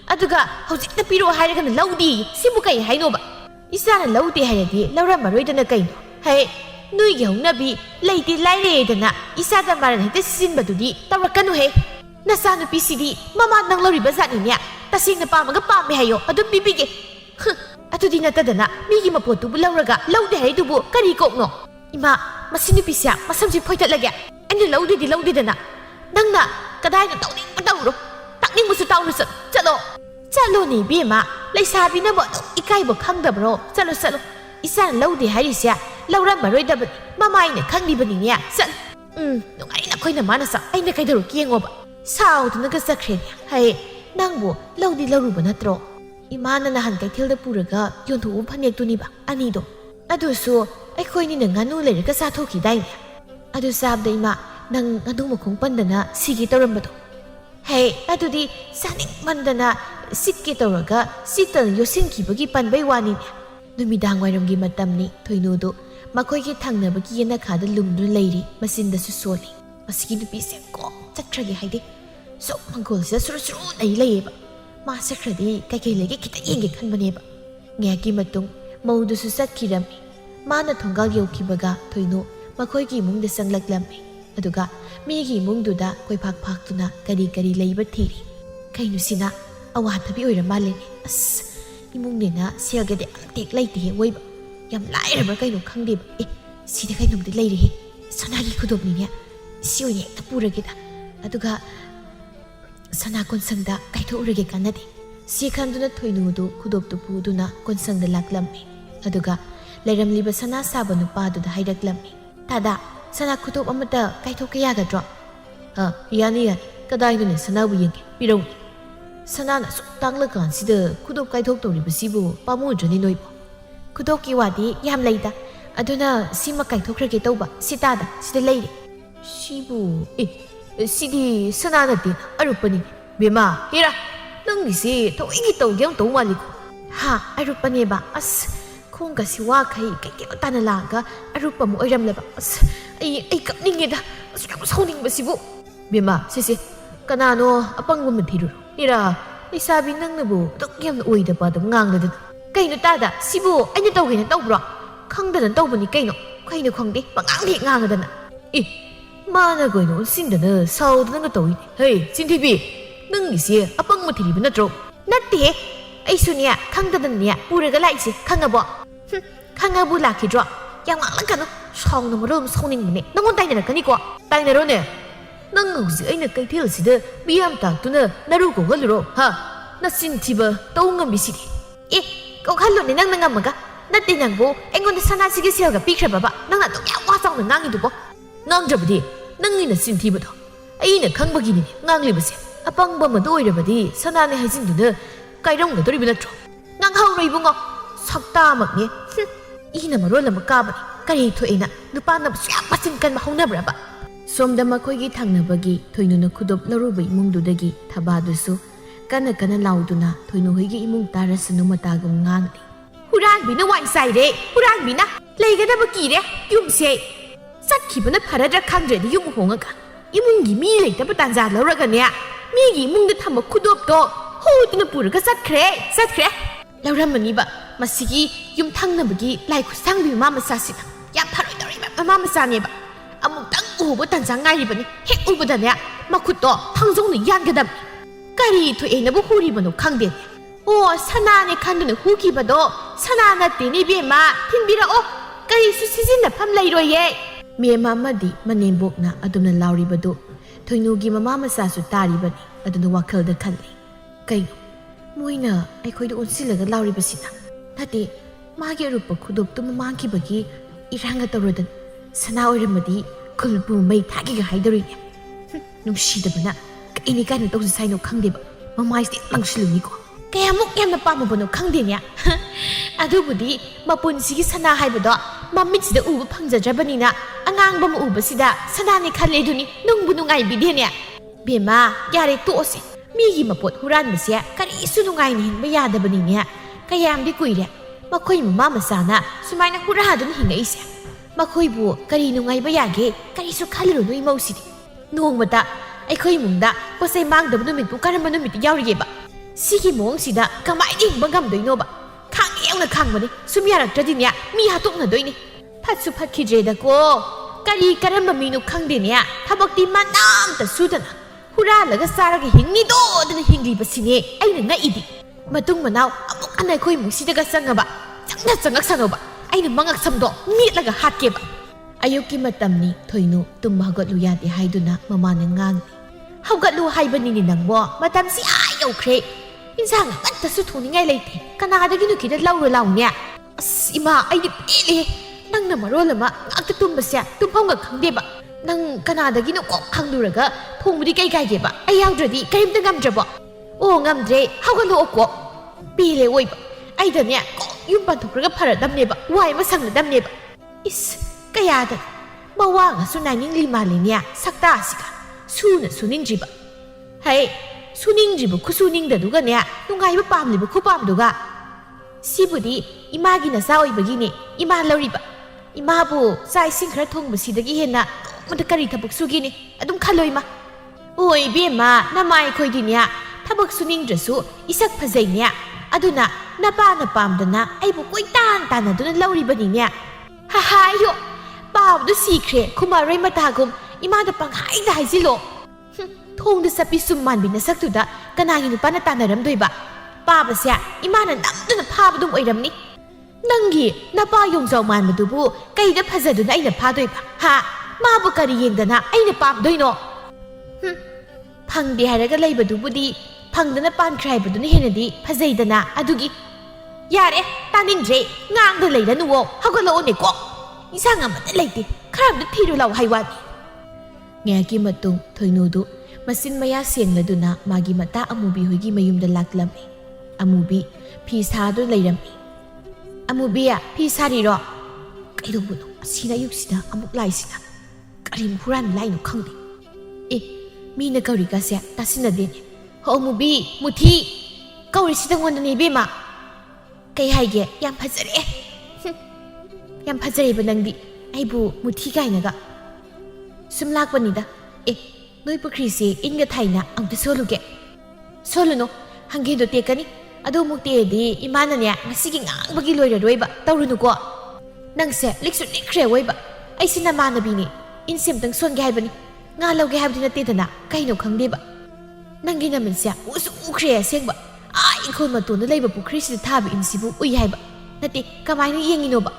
aduga hawsik na piro hay ka na lawdi sibu kay hay no ba isa na lawdi hay di lawra maroy da na kay no hay nuy yaw na bi layti layre da na isa da maran hita sisin ba dudi tawra kanu he nasa no pisidi mama nang lawri ba sa niya tasing na pa mga pami hayo adun bibige atu di na tada na migi mapotu bu lawraga lawdi hay dubu kari ko no ima masini pisya masamsi phoitat lagya ani lawdi dana nangna kadai na tawning matawro takning musu tawnu sa chalo ni bi ma leisabi na bo ikai bo khangdabro chalo isa lawdi harisya lawram baroi da mamai ne khangli bani nya sal nungai na khoina mana sa ai na kaidaro kiengo ba sao tu na ka sakre hai nangbo lawdi lawru ba natro imana na han kai thil da puraga yonthu phanek tu ni ba ani do adu so ai khoi ni na nganu le ka sa thoki dai adu sab dai ma nang adu mo khong pandana sigi toram ba do hey adu di saning mandana sikki toraga sital yosin ki bagi pan bai wani numidang wairam gi matam ni thoinu do makhoi ki thangna ba ki na khada lumdu leiri masin da su soli masigi du pi se ko chakra gi haide so mangol sa suru ai lei ba ma sakra di kai legi kita yenge khan bane ba nge ki matung mau du su sat ki ram mana thongal yau ki baga thoinu makhoi ki mung de sanglak lam aduga mi gi mung du da koi phak tuna kari leiba thiri kainu sina awa thabi oira male as imung ne na siage de tek laiti he woi yam lai ra ba kainu khangde e si de kainu de lai ri sana gi khudop ni ne si oye ta pura ge da aduga sana kon sang da kai tho ure ge kanade si khan du na thoinu du khudop tu pu du na kon sang da laklam aduga leiram liba sana saba nupa du da hairaklam tada sana khudop amata kai tho kya ga dro yani kadai du ne sana bu yeng pirong sana na su tang la kan si de khudop kai thok to ri basi bu pamu jani noi bo khudop ki wadi yam leida aduna sima kai thok ra ge to ba sita da sida leide sibu sidi sana na din arupani bema hira nang ni si to igi to gyang to mali ko ha arupani ba as khong ka si wa khai ke ta na la ga arupa mo oiram le ba as ai kap ning ge da as soning ba sibu bema si kanano apang mo thiru ira isabi nang na bu tok yam oi da ba da ngang da kaino ta da sibu ai ni to ge na to bro khang da to bani kaino kaino khong di ba ngang di ngang da na mana go no sin da na sao da nga to hey sin thi bi nang ni si apang mo thiri ba na tro natte ai sunia khang da nia pura ga lai si khang ga bo khang bu la ki dro yang ang lang kan song no mo rom soning ni nang on tai na ka ni ko tai na ro ne nang ngau si ai na kai thil si de biam ta tu na naru ko gal ro ha na sin thi ba to ngam bi si ko khal lo ni nang ngam ma ga na ti nang bo ai ngon sana si ge sia ga pi khra ba ba nang na to ya wa song na ngang ni du bo ngang ja ba di nang ni na sin thi ba do ai na khang ba gi ni ngang li ba si apang ba ma doi ra ba di sana ne hai sin du na kai rong na to ri bi na tro ngang hau ri bu ngo sak ta mak ni ina maro lam ka ba kari thoina nupa na sia pasin kan ma hongna bra ba somda makhoi gi thangna bagi thoinu na khudop laru bai mung du dagi thaba du su kana lauduna thoinu hoi gi imung tarasnu mata gum ngang ni huran bi na wai sai re huran bi na lei ga da ba ki re yum se sat ki ba na phara da khang re di yum honga ka imung gi mi lei ta ba tan ja lo ra ga ne mi gi mung da tham khudop to ho tu na pur ga sat khre lauram mani ba masigi yum thang na bagi lai khu sang bi ma sa si ya pharoi dori ba ma sa ne ba amuk tang u ba tan jang ngai ri ba ni he u ba da ne ma khut to thang jong ni yan ga dam kari thu e na bu hu ri ba no khang de o sana ne khan ne hu ki ba do sana na ti ni bi ma thin bi ra o kari su si jin na pham lai ro ye me ma ma di manem bok na adum na lauri ba do thoinu gi ma ma sa su ta ri ba ni adun wakhal da khan li kai moina ai khoi do on si la ga lauri ba si na thati ma ge rupa khudop tu ma ki ba gi iranga tawradan sana oiramadi ꯃꯈꯜꯕꯨ ꯃꯩ ꯊꯥꯒꯦꯒ ꯍꯥꯏꯗꯧꯔꯤꯅꯦ ꯅꯨꯡꯁꯤꯗꯕꯅ ꯀꯩꯅꯤ ꯀꯥꯏꯅ ꯇꯧꯁꯤ ꯁꯥꯏꯅꯣ ꯈꯪꯗꯦꯕ ꯃꯃꯥꯏꯁꯤꯗ ꯂꯪꯁꯤꯜꯂꯨꯅꯤꯀꯣ ꯀꯌꯥꯃꯨꯛ ꯌꯥꯝꯅ ꯄꯥꯝꯃꯕꯅꯣ ꯈꯪꯗꯦꯅꯦ ꯑꯗꯨꯕꯨꯗꯤ ꯃꯄꯨꯟꯁꯤꯒꯤ ꯁꯅꯥ ꯍꯥꯏꯕꯗꯣ ꯃꯃꯤꯠꯁꯤꯗ ꯎꯕ ꯐꯪꯖꯗ꯭ꯔꯕꯅꯤꯅ ꯑꯉꯥꯡꯕ ꯑꯃ ꯎꯕꯁꯤꯗ ꯁꯅꯥꯅꯤ ꯈꯜꯂꯦ ꯑꯗꯨꯅꯤ ꯅꯨꯡꯕꯨ ꯅꯨꯡꯉꯥꯏꯕꯤꯗꯦꯅꯦ ꯕꯦꯝꯃ ꯌꯥꯔꯦ ꯇꯣꯛꯑꯁꯦ ꯃꯤꯒꯤ ꯃꯄꯣꯠ ꯍꯨꯔꯥꯟꯕꯁꯦ ꯀꯔꯤꯁꯨ ꯅꯨꯡꯉꯥꯏꯅ ꯍꯤꯡꯕ ꯌꯥꯗꯕꯅꯤꯅꯦ ꯀꯌꯥꯝꯗꯤ ꯀꯨꯏꯔꯦ ꯃꯈꯣꯏ ꯃꯃꯥ ꯃꯆꯥꯅ ꯁꯨꯃꯥꯏꯅ ꯍꯨꯔꯥꯗꯨꯅ ꯍꯤꯡꯉꯛꯏꯁꯦ ꯃꯈꯣꯏꯕꯨ ꯀꯔꯤ ꯅꯨꯡꯉꯥꯏꯕ ꯌꯥꯒꯦ ꯀꯔꯤꯁꯨ ꯈꯜꯂꯨꯔꯨꯅꯨ ꯏꯃꯧꯁꯤꯗꯤ ꯅꯣꯡꯃꯇ ꯑꯩꯈꯣꯏ ꯏꯃꯨꯡꯗ ꯄꯣꯠꯆꯩ ꯃꯥꯡꯗꯕ ꯅꯨꯃꯤꯠꯄꯨ ꯀꯔꯝꯕ ꯅꯨꯃꯤꯠꯇ ꯌꯥꯎꯔꯤꯒꯦꯕ ꯁꯤꯒꯤ ꯃꯑꯣꯡꯁꯤꯗ ꯀꯃꯥꯏꯅ ꯍꯤꯡꯕ ꯉꯝꯗꯣꯏꯅꯣꯕ ꯈꯥꯡꯉꯦ ꯌꯥꯝꯅ ꯈꯥꯡꯕꯅꯤ ꯁꯨꯝ ꯌꯥꯔꯛꯇ꯭ꯔꯗꯤꯅꯦ ꯃꯤ ꯍꯥꯠꯇꯣꯛꯅꯗꯣꯏꯅꯤ ꯐꯠꯁꯨ ꯐꯠꯈꯤꯗ꯭ꯔꯦꯗꯀꯣ ꯀꯔꯤ ꯀꯔꯝꯕ ꯃꯤꯅꯣ ꯈꯪꯗꯦꯅꯦ ꯊꯕꯛꯇꯤ ꯃꯅꯥꯝꯇ ꯁꯨꯗꯅ ꯍꯨꯔꯥꯜꯂꯒ ꯆꯥꯔꯒ ꯍꯤꯡꯅꯤꯗꯣꯗꯅ ꯍꯤꯡꯂꯤꯕꯁꯤꯅꯦ ꯑꯩꯅ ꯉꯛꯏꯗꯤ ꯃꯇꯨꯡ ꯃꯅꯥꯎ ꯑꯃꯨꯛ ꯍꯟꯅ ꯑꯩꯈꯣꯏ ꯏꯃꯨꯡꯁꯤꯗꯒ ꯆꯪꯉꯕ ꯆꯪꯉꯛꯁꯅꯣꯕ ꯑꯩꯅ ꯃꯉꯛ ꯁꯝꯗꯣ ꯃꯦꯠꯂꯒ ꯍꯥꯠꯀꯦꯕ ꯑꯌꯨꯛꯀꯤ ꯃꯇꯝꯅꯤ ꯊꯣꯏꯅꯨ ꯇꯨꯝꯕ ꯍꯧꯒꯠꯂꯨ ꯌꯥꯗꯦ ꯍꯥꯏꯗꯨꯅ ꯃꯃꯥꯅ ꯉꯥꯡꯉꯤ ꯍꯧꯒꯠꯂꯨ ꯍꯥꯏꯕꯅꯤꯅꯦ ꯅꯪꯕꯣ ꯃꯇꯝꯁꯤ ꯌꯧꯈ꯭ꯔꯦ ꯏꯟꯁꯥꯡ ꯑꯃꯠꯇꯁꯨ ꯊꯣꯡꯅꯤꯡꯉꯥꯏ ꯂꯩꯇꯦ ꯀꯅꯥꯗꯒꯤꯅꯣ ꯈꯤꯇ ꯂꯧꯔ ꯂꯥꯎꯅꯦ ꯑꯁ ꯏꯃꯥ ꯑꯩꯗꯤ ꯄꯦꯜꯂꯦ ꯅꯪꯅ ꯃꯔꯣꯜ ꯑꯃ ꯉꯥꯛꯇ ꯇꯨꯝꯕꯁꯦ ꯇꯨꯝꯐꯝꯒ ꯈꯪꯗꯦꯕ ꯅꯪ ꯀꯅꯥꯗꯒꯤꯅꯣ ꯀꯣꯛ ꯍꯪꯂꯨꯔꯒ ꯊꯣꯡꯕꯗꯤ ꯀꯩ ꯀꯥꯏꯒꯦꯕ ꯑꯩ ꯌꯥꯎꯗ꯭ꯔꯗꯤ ꯀꯔꯤꯝꯇ ꯉꯝꯗ꯭ꯔꯕꯣ ꯑꯣ ꯉꯝꯗ꯭ꯔꯦ ꯍꯧꯒꯠꯂꯛꯑꯣ ꯀꯣꯛ ꯄꯦꯜꯂꯦ ꯑꯣꯏꯕ ꯑꯩꯗꯅꯦ ꯀꯣꯛ ꯌꯨꯝ ꯄꯥꯟꯊꯣꯛꯈ꯭ꯔꯒ ꯐꯔꯗꯝꯅꯦꯕ ꯋꯥꯏ ꯑꯃ ꯁꯪꯒꯗꯝꯅꯦꯕ ꯏꯁ ꯀꯌꯥꯗ ꯃꯋꯥꯒꯁꯨ ꯅꯥꯏꯅꯤꯡꯂꯤ ꯃꯥꯜꯂꯤꯅꯦ ꯁꯛꯇꯥꯁꯤꯒ ꯁꯨꯅ ꯁꯨꯅꯤꯡꯗ꯭ꯔꯤꯕ ꯍꯩ ꯁꯨꯅꯤꯡꯗ꯭ꯔꯤꯕ ꯈꯨꯁꯨꯅꯤꯡꯗꯗꯨꯒꯅꯦ ꯅꯨꯡꯉꯥꯏꯕ ꯄꯥꯝꯂꯤꯕ ꯈꯨꯄꯥꯝꯗꯨꯒ ꯁꯤꯕꯨꯗꯤ ꯏꯃꯥꯒꯤ ꯅꯆꯥ ꯑꯣꯏꯕꯒꯤꯅꯦ ꯏꯃꯥ ꯂꯧꯔꯤꯕ ꯏꯃꯥꯕꯨ ꯆꯥꯛ ꯏꯁꯤꯡ ꯈꯔ ꯊꯣꯡꯕꯁꯤꯗꯒꯤ ꯍꯦꯟꯅ ꯅꯣꯡꯃꯗ ꯀꯔꯤ ꯊꯕꯛ ꯁꯨꯒꯦꯅꯤ ꯑꯗꯨꯝ ꯈꯜꯂꯣ ꯏꯃꯥ ꯑꯣꯏ ꯏꯕꯦꯝꯃ ꯅꯃꯥꯏ ꯑꯩꯈꯣꯏꯗꯤꯅꯦ ꯊꯕꯛ ꯁꯨꯅꯤꯡꯗ꯭ꯔꯁꯨ ꯏꯁꯛ ꯐꯖꯩꯅꯦ ꯑꯗꯨꯅ ꯅꯄꯥꯅ ꯄꯥꯝꯗꯅ ꯑꯩꯕꯨ ꯀꯣꯏꯇꯥꯟ ꯇꯥꯟꯅꯗꯨꯅ ꯂꯧꯔꯤꯕꯅꯤꯅꯦ ꯍꯥꯏꯌꯣ ꯄꯥꯕꯗꯨ ꯁꯤꯈ꯭ꯔꯦ ꯈꯨꯃꯥꯔꯣꯏ ꯃꯇꯥꯒꯨꯝ ꯏꯃꯥꯗ ꯄꯪꯍꯥꯏꯗ ꯍꯥꯏꯖꯤꯜꯂꯣ ꯊꯣꯡꯗ ꯆꯠꯄꯤ ꯁꯨꯝ ꯃꯥꯟꯕꯤ ꯅꯁꯛꯇꯨꯗ ꯀꯅꯥꯒꯤ ꯅꯨꯄꯥꯅ ꯇꯥꯟꯅꯔꯝꯗꯣꯏꯕ ꯄꯥꯕꯁꯦ ꯏꯃꯥꯅ ꯅꯝꯗꯨꯅ ꯐꯥꯕꯗꯨꯝ ꯑꯣꯏꯔꯝꯅꯤ ꯅꯪꯒꯤ ꯅꯄꯥ ꯌꯣꯡꯖꯥꯎ ꯃꯥꯟꯕꯗꯨꯕꯨ ꯀꯩꯗ ꯐꯖꯗꯨꯅ ꯑꯩꯅ ꯐꯥꯗꯣꯏꯕ ꯃꯥꯕꯨ ꯀꯔꯤ ꯌꯦꯡꯗꯅ ꯑꯩꯅ ꯄꯥꯝꯗꯣꯏꯅꯣ ꯐꯪꯗꯦ ꯍꯥꯏꯔꯒ ꯂꯩꯕꯗꯨꯕꯨꯗꯤ ꯐꯪꯗꯅ ꯄꯥꯟꯈ꯭ꯔꯦ ꯍꯥꯏꯕꯗꯨꯅ ꯍꯦꯟꯅꯗꯤ ꯐꯖꯩꯗꯅ ꯑꯗꯨꯒꯤ ꯌꯥꯔꯦ ꯇꯥꯅꯤꯡꯗ꯭ꯔꯦ ꯉꯥꯡꯗ ꯂꯩꯔꯅꯨꯋꯣ ꯍꯧꯒꯠꯂꯛꯑꯣꯅꯦꯀꯣ ꯏꯟꯁꯥꯡ ꯑꯃꯠꯇ ꯂꯩꯇꯦ ꯈꯔ ꯑꯝꯇ ꯊꯤꯔꯨ ꯂꯥꯎ ꯍꯥꯏꯋꯥꯅꯤ ꯉꯥꯏꯍꯥꯛꯀꯤ ꯃꯇꯨꯡ ꯊꯣꯏꯅꯨꯗꯨ ꯃꯆꯤꯟ ꯃꯌꯥ ꯁꯦꯡꯂꯗꯨꯅ ꯃꯥꯒꯤ ꯃꯇꯥ ꯑꯃꯨꯕꯤ ꯍꯣꯏꯒꯤ ꯃꯌꯨꯝꯗ ꯂꯥꯛꯂꯝꯃꯤ ꯑꯃꯨꯕꯤ ꯐꯤ ꯁꯥꯗꯨꯅ ꯂꯩꯔꯝꯃꯤ ꯑꯃꯨꯕꯤ ꯐꯤ ꯁꯥꯔꯤꯔꯣ ꯀꯩꯗꯧꯕꯅꯣ ꯑꯁꯤꯅ ꯑꯌꯨꯛꯁꯤꯗ ꯑꯃꯨꯛ ꯂꯥꯏꯁꯤꯅ ꯀꯔꯤ ꯍꯨꯔꯥꯟ ꯂꯥꯏꯅꯣ ꯈꯪꯗꯦ ꯃꯤꯅ ꯀꯧꯔꯤꯒꯁꯦ ꯇꯥꯁꯤꯟꯅꯗꯦꯅꯦ ꯍꯣ ꯑꯃꯨꯕꯤ ꯃꯨꯊꯤ ꯀꯧꯔꯤꯁꯤꯗ ꯉꯣꯟꯗꯅꯦ ꯏꯕꯦꯝꯃ ꯀꯩ ꯍꯥꯏꯒꯦ ꯌꯥꯝ ꯐꯖꯔꯦ ꯌꯥꯝ ꯐꯖꯔꯦꯕ ꯅꯪꯗꯤ ꯑꯩꯕꯨ ꯃꯨꯊꯤ ꯀꯥꯏꯅꯒ ꯁꯨꯝ ꯂꯥꯛꯄꯅꯤꯗ ꯅꯣꯏ ꯄꯨꯈ꯭ꯔꯤꯁꯦ ꯏꯟꯒ ꯊꯥꯏꯅ ꯑꯝꯇ ꯁꯣꯜꯂꯨꯒꯦ ꯁꯣꯜꯂꯨꯅꯨ ꯍꯪꯒꯦꯗꯣ ꯇꯦꯛꯀꯅꯤ ꯑꯗꯨ ꯑꯃꯨꯛ ꯇꯦꯛꯑꯗꯤ ꯏꯃꯥꯅꯅꯦ ꯉꯁꯤꯒꯤ ꯉꯥꯡꯕꯒꯤ ꯂꯣꯏꯔꯔꯣꯏꯕ ꯇꯧꯔꯨꯅꯨꯀꯣ ꯅꯪꯁꯦ ꯂꯤꯛꯁꯨ ꯂꯤꯛꯈ꯭ꯔꯦ ꯑꯣꯏꯕ ꯑꯩꯁꯤ ꯅꯃꯥꯟꯅꯕꯤꯅꯤ ꯏꯟꯁꯦ ꯑꯝꯇꯪ ꯁꯣꯟꯒꯦ ꯍꯥꯏꯕꯅꯤ ꯉꯥ ꯂꯧꯒꯦ ꯍꯥꯏꯕꯗꯤ ꯅꯠꯇꯦꯗꯅ ꯀꯩꯅꯣ ꯈꯪꯗꯦꯕ ꯅꯪꯒꯤ ꯅꯃꯤꯠꯁꯦ ꯎꯁꯨ ꯎꯈ꯭ꯔꯦ ꯑꯁꯦꯡꯕ ꯏꯪꯈꯣꯜ ꯃꯇꯣꯟꯗ ꯂꯩꯕ ꯄꯨꯈ꯭ꯔꯤꯁꯤꯗ ꯊꯥꯕ ꯏꯟꯁꯤꯕꯨ ꯎꯏ ꯍꯥꯏꯕ ꯅꯠꯇꯦ ꯀꯃꯥꯏꯅ ꯌꯦꯡꯉꯤꯅꯣꯕ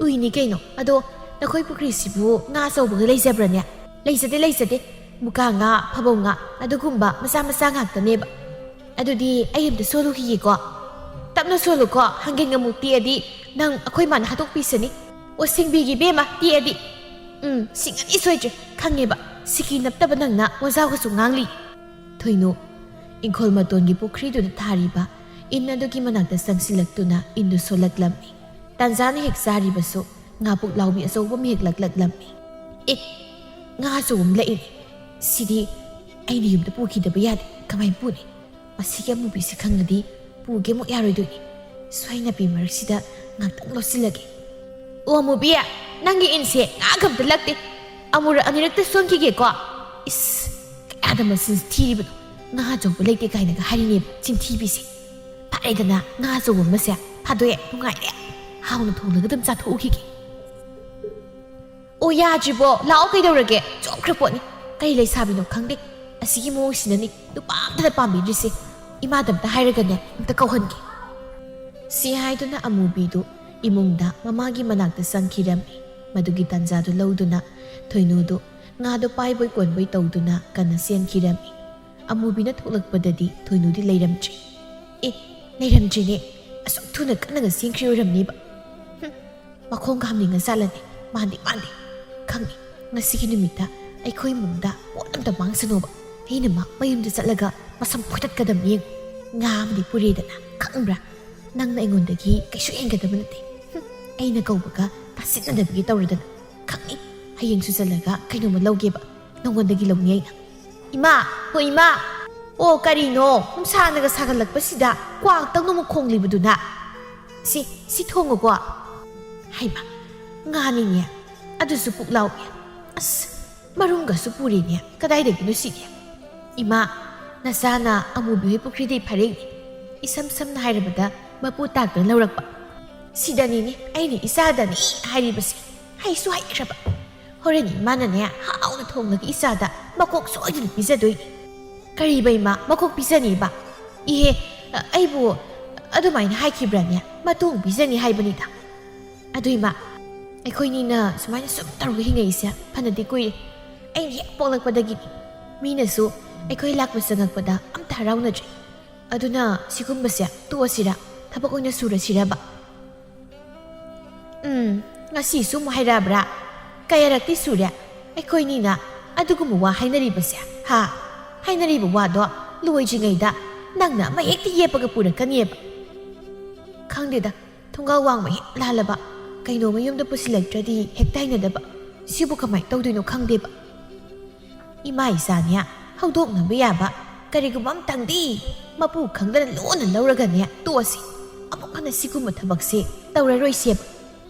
ꯎꯏꯅꯤ ꯀꯩꯅꯣ ꯑꯗꯣ ꯅꯈꯣꯏ ꯄꯨꯈ꯭ꯔꯤꯁꯤꯕꯨ ꯉꯥ ꯑꯆꯧꯕꯒ ꯂꯩꯖꯕ꯭ꯔꯅꯦ ꯂꯩꯖꯗꯦ ꯃꯨꯀꯥ ꯉꯥ ꯐꯕꯧ ꯉꯥ ꯑꯗꯨꯒꯨꯝꯕ ꯃꯆꯥ ꯉꯥꯛꯇꯅꯦꯕ ꯑꯗꯨꯗꯤ ꯑꯩ ꯑꯝꯇ ꯁꯣꯜꯂꯨꯈꯤꯒꯦꯀꯣ ꯇꯞꯅ ꯁꯣꯜꯂꯨꯀꯣ ꯍꯪꯒꯦꯟ ꯑꯃꯨꯛ ꯇꯦꯛꯑꯗꯤ ꯅꯪ ꯑꯩꯈꯣꯏ ꯃꯥꯅ ꯍꯥꯠꯇꯣꯛꯄꯤꯁꯅꯤ ꯑꯣ ꯁꯤꯡꯕꯤꯒꯤ ꯕꯦꯝꯃ ꯇꯦꯛꯑꯗꯤ ꯁꯤꯡꯒꯅꯤ ꯁꯣꯏꯗ꯭ꯔꯦ ꯈꯪꯉꯦꯕ ꯁꯤꯀꯤ ꯅꯞꯇꯕ ꯅꯪꯅ ꯋꯥꯖꯥꯎꯒꯁꯨ ꯉꯥꯡꯂꯤ ꯊꯣꯏꯅꯨ ꯏꯪꯈꯣꯜ ꯃꯇꯣꯟꯒꯤ ꯄꯨꯈ꯭ꯔꯤꯗꯨꯗ ꯊꯥꯔꯤꯕ ꯏꯟ ꯑꯗꯨꯒꯤ ꯃꯅꯥꯛꯇ ꯆꯪꯁꯤꯜꯂꯛꯇꯨꯅ ꯏꯟꯗꯨ ꯁꯣꯜꯂꯛꯂꯝꯃꯤ ꯇꯥꯟꯖꯥꯅ ꯍꯦꯛ ꯆꯥꯔꯤꯕꯁꯨ ꯉꯥ ꯄꯨꯛꯂꯥꯎꯕꯤ ꯑꯆꯧꯕ ꯑꯃ ꯍꯦꯛ ꯂꯛꯂꯛꯂꯝꯃꯤ ꯉꯥ ꯑꯆꯧꯕ ꯑꯃ ꯂꯛꯏꯅꯤ ꯁꯤꯗꯤ ꯑꯩꯅ ꯌꯨꯝꯗ ꯄꯨꯈꯤꯗꯕ ꯌꯥꯗꯦ ꯀꯃꯥꯏꯅ ꯄꯨꯅꯤ ꯃꯁꯤꯒꯤ ꯑꯃꯨꯕꯤꯁꯤ ꯈꯪꯉꯗꯤ ꯄꯨꯒꯦ ꯑꯃꯨꯛ ꯌꯥꯔꯣꯏꯗꯣꯏꯅꯤ ꯁꯣꯏꯅꯄꯤ ꯃꯔꯛꯁꯤꯗ ꯉꯥꯛꯇꯪ ꯂꯣꯠꯁꯤꯜꯂꯒꯦ ꯑꯣ ꯑꯃꯨꯕꯤ ꯅꯪꯒꯤ ꯏꯟꯁꯦ ꯉꯥꯒ ꯑꯝꯇ ꯂꯛꯇꯦ ꯑꯃꯨꯔꯛ ꯑꯅꯤꯔꯛꯇ ꯁꯣꯟꯈꯤꯒꯦꯀꯣ ꯏꯁ ꯀꯌꯥꯗ ꯃꯆꯤꯟꯁꯤ ꯊꯤꯔꯤꯕꯅꯣ ꯉꯥ ꯑꯆꯧꯕ ꯂꯩꯇꯦ ꯀꯥꯏꯅꯒ ꯍꯥꯏꯔꯤꯅꯦꯕ ꯆꯤꯟꯊꯤꯕꯤꯁꯦ ꯐꯔꯦꯗꯅ ꯉꯥ ꯑꯆꯧꯕ ꯑꯃꯁꯦ ꯐꯥꯗꯣꯛꯑꯦ ꯅꯨꯡꯉꯥꯏꯔꯦ ꯍꯥꯎꯅ ꯊꯣꯡꯂꯒ ꯑꯗꯨꯝ ꯆꯥꯊꯣꯛꯎꯈꯤꯒꯦ ꯑꯣ ꯌꯥꯗ꯭ꯔꯤꯕꯣ ꯂꯥꯛꯑꯣ ꯀꯩꯗꯧꯔꯒꯦ ꯆꯣꯞꯈ꯭ꯔ ꯄꯣꯠꯅꯤ ꯀꯩ ꯂꯩꯁꯥꯕꯤꯅꯣ ꯈꯪꯗꯦ ꯑꯁꯤꯒꯤ ꯃꯑꯣꯡꯁꯤꯅꯅꯤ ꯅꯨꯄꯥ ꯑꯝꯇꯅ ꯄꯥꯝꯕꯤꯗ꯭ꯔꯤꯁꯦ ꯏꯃꯥꯗ ꯑꯝꯇ ꯍꯥꯏꯔꯒꯅꯦ ꯑꯝꯇ ꯀꯧꯍꯟꯒꯦ ꯁꯤ ꯍꯥꯏꯗꯨꯅ ꯑꯃꯨꯕꯤꯗꯨ ꯏꯃꯨꯡꯗ ꯃꯃꯥꯒꯤ ꯃꯅꯥꯛꯇ ꯆꯪꯈꯤꯔꯝꯃꯤ ꯃꯗꯨꯒꯤ ꯇꯥꯟꯖꯥꯗꯨ ꯂꯧꯗꯨꯅ ꯊꯣꯏꯅꯨꯗꯨ ꯉꯥꯗꯣ ꯄꯥꯏꯕꯣꯏ ꯀꯣꯟꯕꯣꯏ ꯇꯧꯗꯨꯅ ꯀꯟꯅ ꯆꯦꯟꯈꯤꯔꯝꯃꯤ ꯑꯃꯨꯕꯤꯅ ꯊꯣꯛꯂꯛꯄꯗꯗꯤ ꯊꯣꯏꯅꯨꯗꯤ ꯂꯩꯔꯝꯗ꯭ꯔꯤ ꯂꯩꯔꯝꯗ꯭ꯔꯤꯅꯦ ꯑꯁꯨꯛ ꯊꯨꯅ ꯀꯟꯅꯒ ꯆꯦꯟꯈ꯭ꯔꯤ ꯑꯣꯏꯔꯝꯅꯤꯕ ꯃꯈꯣꯡꯒ ꯍꯥꯝꯅꯤꯡꯉ ꯆꯠꯂꯅꯤ ꯃꯥꯟꯗꯦ ꯈꯪꯉꯤ Ngasigi numita ꯑꯩꯈꯣꯏ ꯏꯃꯨꯡꯗ ꯄꯣꯠ ꯑꯝꯇ ꯃꯥꯡꯁꯅꯣꯕ ꯑꯩꯅ ꯃꯌꯨꯝꯗ ꯆꯠꯂꯒ ꯃꯁꯝ ꯐꯣꯏꯗꯠꯀꯗꯕꯅꯤ ꯌꯦꯡ ꯉꯥ ꯑꯃꯗꯤ ꯄꯨꯔꯦꯗꯅ ꯈꯪꯕ꯭ꯔꯥ ꯅꯪꯅ ꯑꯩꯉꯣꯟꯗꯒꯤ ꯀꯩꯁꯨ ꯍꯦꯟꯒꯗꯕ ꯅꯠꯇꯦ ꯑꯩꯅ ꯀꯧꯕꯒ ꯇꯥꯁꯤꯟꯅꯗꯕꯒꯤ ꯇꯧꯔꯗꯅ ꯈꯪꯅꯤ ꯍꯌꯦꯡꯁꯨ ꯆꯠꯂꯒ ꯀꯩꯅꯣꯝꯃ ꯂꯧꯒꯦꯕ ꯅꯉꯣꯟꯗꯒꯤ ꯂꯧꯅꯤ ꯑꯩꯅ ꯏꯃꯥ ꯍꯣꯏ ꯏꯃꯥ ꯑꯣ ꯀꯔꯤꯅꯣ ꯅꯨꯡꯁꯥꯅꯒ ꯁꯥꯒꯠꯂꯛꯄꯁꯤꯗ ꯀ꯭ꯋꯥꯛꯇꯪ ꯑꯃꯨꯛ ꯈꯣꯡꯂꯤꯕꯗꯨꯅ ꯁꯤ ꯊꯣꯡꯉꯨꯀꯣ ꯍꯩꯃ ꯉꯥꯅꯤꯅꯦ ꯑꯗꯨꯁꯨ ꯄꯨꯛꯂꯥꯎꯕꯤ ꯑꯁ ꯃꯔꯨꯝꯒꯁꯨ ꯄꯨꯔꯤꯅꯦ ꯀꯗꯥꯏꯗꯒꯤꯅꯣ ꯁꯤꯗꯤ ꯏꯃꯥ ꯅꯆꯥꯅ ꯑꯃꯨꯕꯤ ꯍꯣꯏ ꯄꯨꯈ꯭ꯔꯤꯗꯩ ꯐꯥꯔꯛꯏꯅꯦ ꯏꯁꯝ ꯁꯝꯅ ꯍꯥꯏꯔꯕꯗ ꯃꯄꯨ ꯇꯥꯛꯇꯨꯅ ꯂꯧꯔꯛꯄ ꯁꯤꯗꯅꯤꯅꯦ ꯑꯩꯅ ꯏꯆꯥꯗꯅꯤ ꯍꯥꯏꯔꯤꯕꯁꯦ ꯍꯩꯁꯨ ꯍꯩꯈ꯭ꯔꯕ ꯍꯣꯔꯦꯟ ꯏꯃꯥꯅꯅꯦ ꯍꯥꯎꯅ ꯊꯣꯡꯂꯒ ꯏꯆꯥꯗ ꯃꯀꯣꯛ ꯁꯣꯏꯗꯅ ꯄꯤꯖꯗꯣꯏꯅꯤ ꯀꯔꯤꯕ ꯏꯃꯥ ꯃꯀꯣꯛ ꯄꯤꯖꯅꯤꯕ ꯏꯍꯦ ꯑꯩꯕꯨ ꯑꯗꯨꯃꯥꯏꯅ ꯍꯥꯏꯈꯤꯕ꯭ꯔꯥꯅꯦ ꯃꯇꯣꯡ ꯄꯤꯖꯅꯤ ꯍꯥꯏꯕꯅꯤꯗ ꯑꯗꯨ ꯏꯃꯥ ꯑꯩꯈꯣꯏꯅꯤꯅ ꯁꯨꯃꯥꯏꯅ ꯁꯨꯝ ꯇꯧꯔꯒ ꯍꯤꯡꯉꯛꯏꯁꯦ ꯐꯅꯗꯤ ꯀꯨꯏꯔꯦ ꯑꯩꯅ ꯍꯦꯛ ꯄꯣꯛꯂꯛꯄꯗꯒꯤꯅꯤ ꯃꯤꯅꯁꯨ ꯑꯩꯈꯣꯏ ꯂꯥꯛꯄ ꯆꯪꯉꯛꯄꯗ ꯑꯝꯇ ꯍꯔꯥꯎꯅꯗ꯭ꯔꯤ ꯑꯗꯨꯅ ꯁꯤꯒꯨꯝꯕꯁꯦ ꯇꯣꯛꯑꯁꯤꯔ ꯊꯕꯛ ꯑꯣꯏꯅ ꯁꯨꯔꯁꯤꯔꯕ ꯉꯁꯤꯁꯨ ꯑꯃꯨꯛ ꯍꯥꯏꯔꯛꯑꯕ꯭ꯔꯥ ꯀꯌꯥꯔꯛꯇꯤ ꯁꯨꯔꯦ ꯑꯩꯈꯣꯏꯅꯤꯅ ꯑꯗꯨꯒꯨꯝꯕ ꯋꯥ ꯍꯥꯏꯅꯔꯤꯕꯁꯦ ꯍꯥꯏꯅꯔꯤꯕ ꯋꯥꯗꯣ ꯂꯣꯏꯗ꯭ꯔꯤꯉꯩꯗ ꯅꯪꯅ ꯑꯃ ꯍꯦꯛꯇ ꯌꯦꯞꯄꯒ ꯄꯨꯔꯛꯀꯅꯤꯕ ꯈꯪꯗꯦꯗ ꯊꯣꯡꯒꯥꯜ ꯋꯥꯡꯕ ꯍꯦꯛ ꯂꯥꯜꯂꯕ ꯀꯩꯅꯣꯝꯃ ꯌꯨꯝꯗ ꯄꯨꯁꯤꯜꯂꯛꯇ꯭ꯔꯗꯤ ꯍꯦꯛꯇ ꯍꯩꯅꯗꯕ ꯁꯤꯕꯨ ꯀꯃꯥꯏꯅ ꯇꯧꯗꯣꯏꯅꯣ ꯈꯪꯗꯦꯕ ꯏꯃꯥ ꯏꯆꯥꯅꯦ ꯍꯧꯗꯣꯛꯅꯕ ꯌꯥꯕ ꯀꯔꯤꯒꯨꯝꯕ ꯑꯝꯇꯪꯗꯤ ꯃꯄꯨ ꯈꯪꯗꯅ ꯂꯣꯟꯅ ꯂꯧꯔꯒꯅꯦ ꯇꯣꯛꯑꯁꯤ ꯑꯃꯨꯛ ꯍꯟꯅ ꯁꯤꯒꯨꯝꯕ ꯊꯕꯛꯁꯦ ꯇꯧꯔꯔꯣꯏꯁꯦꯕ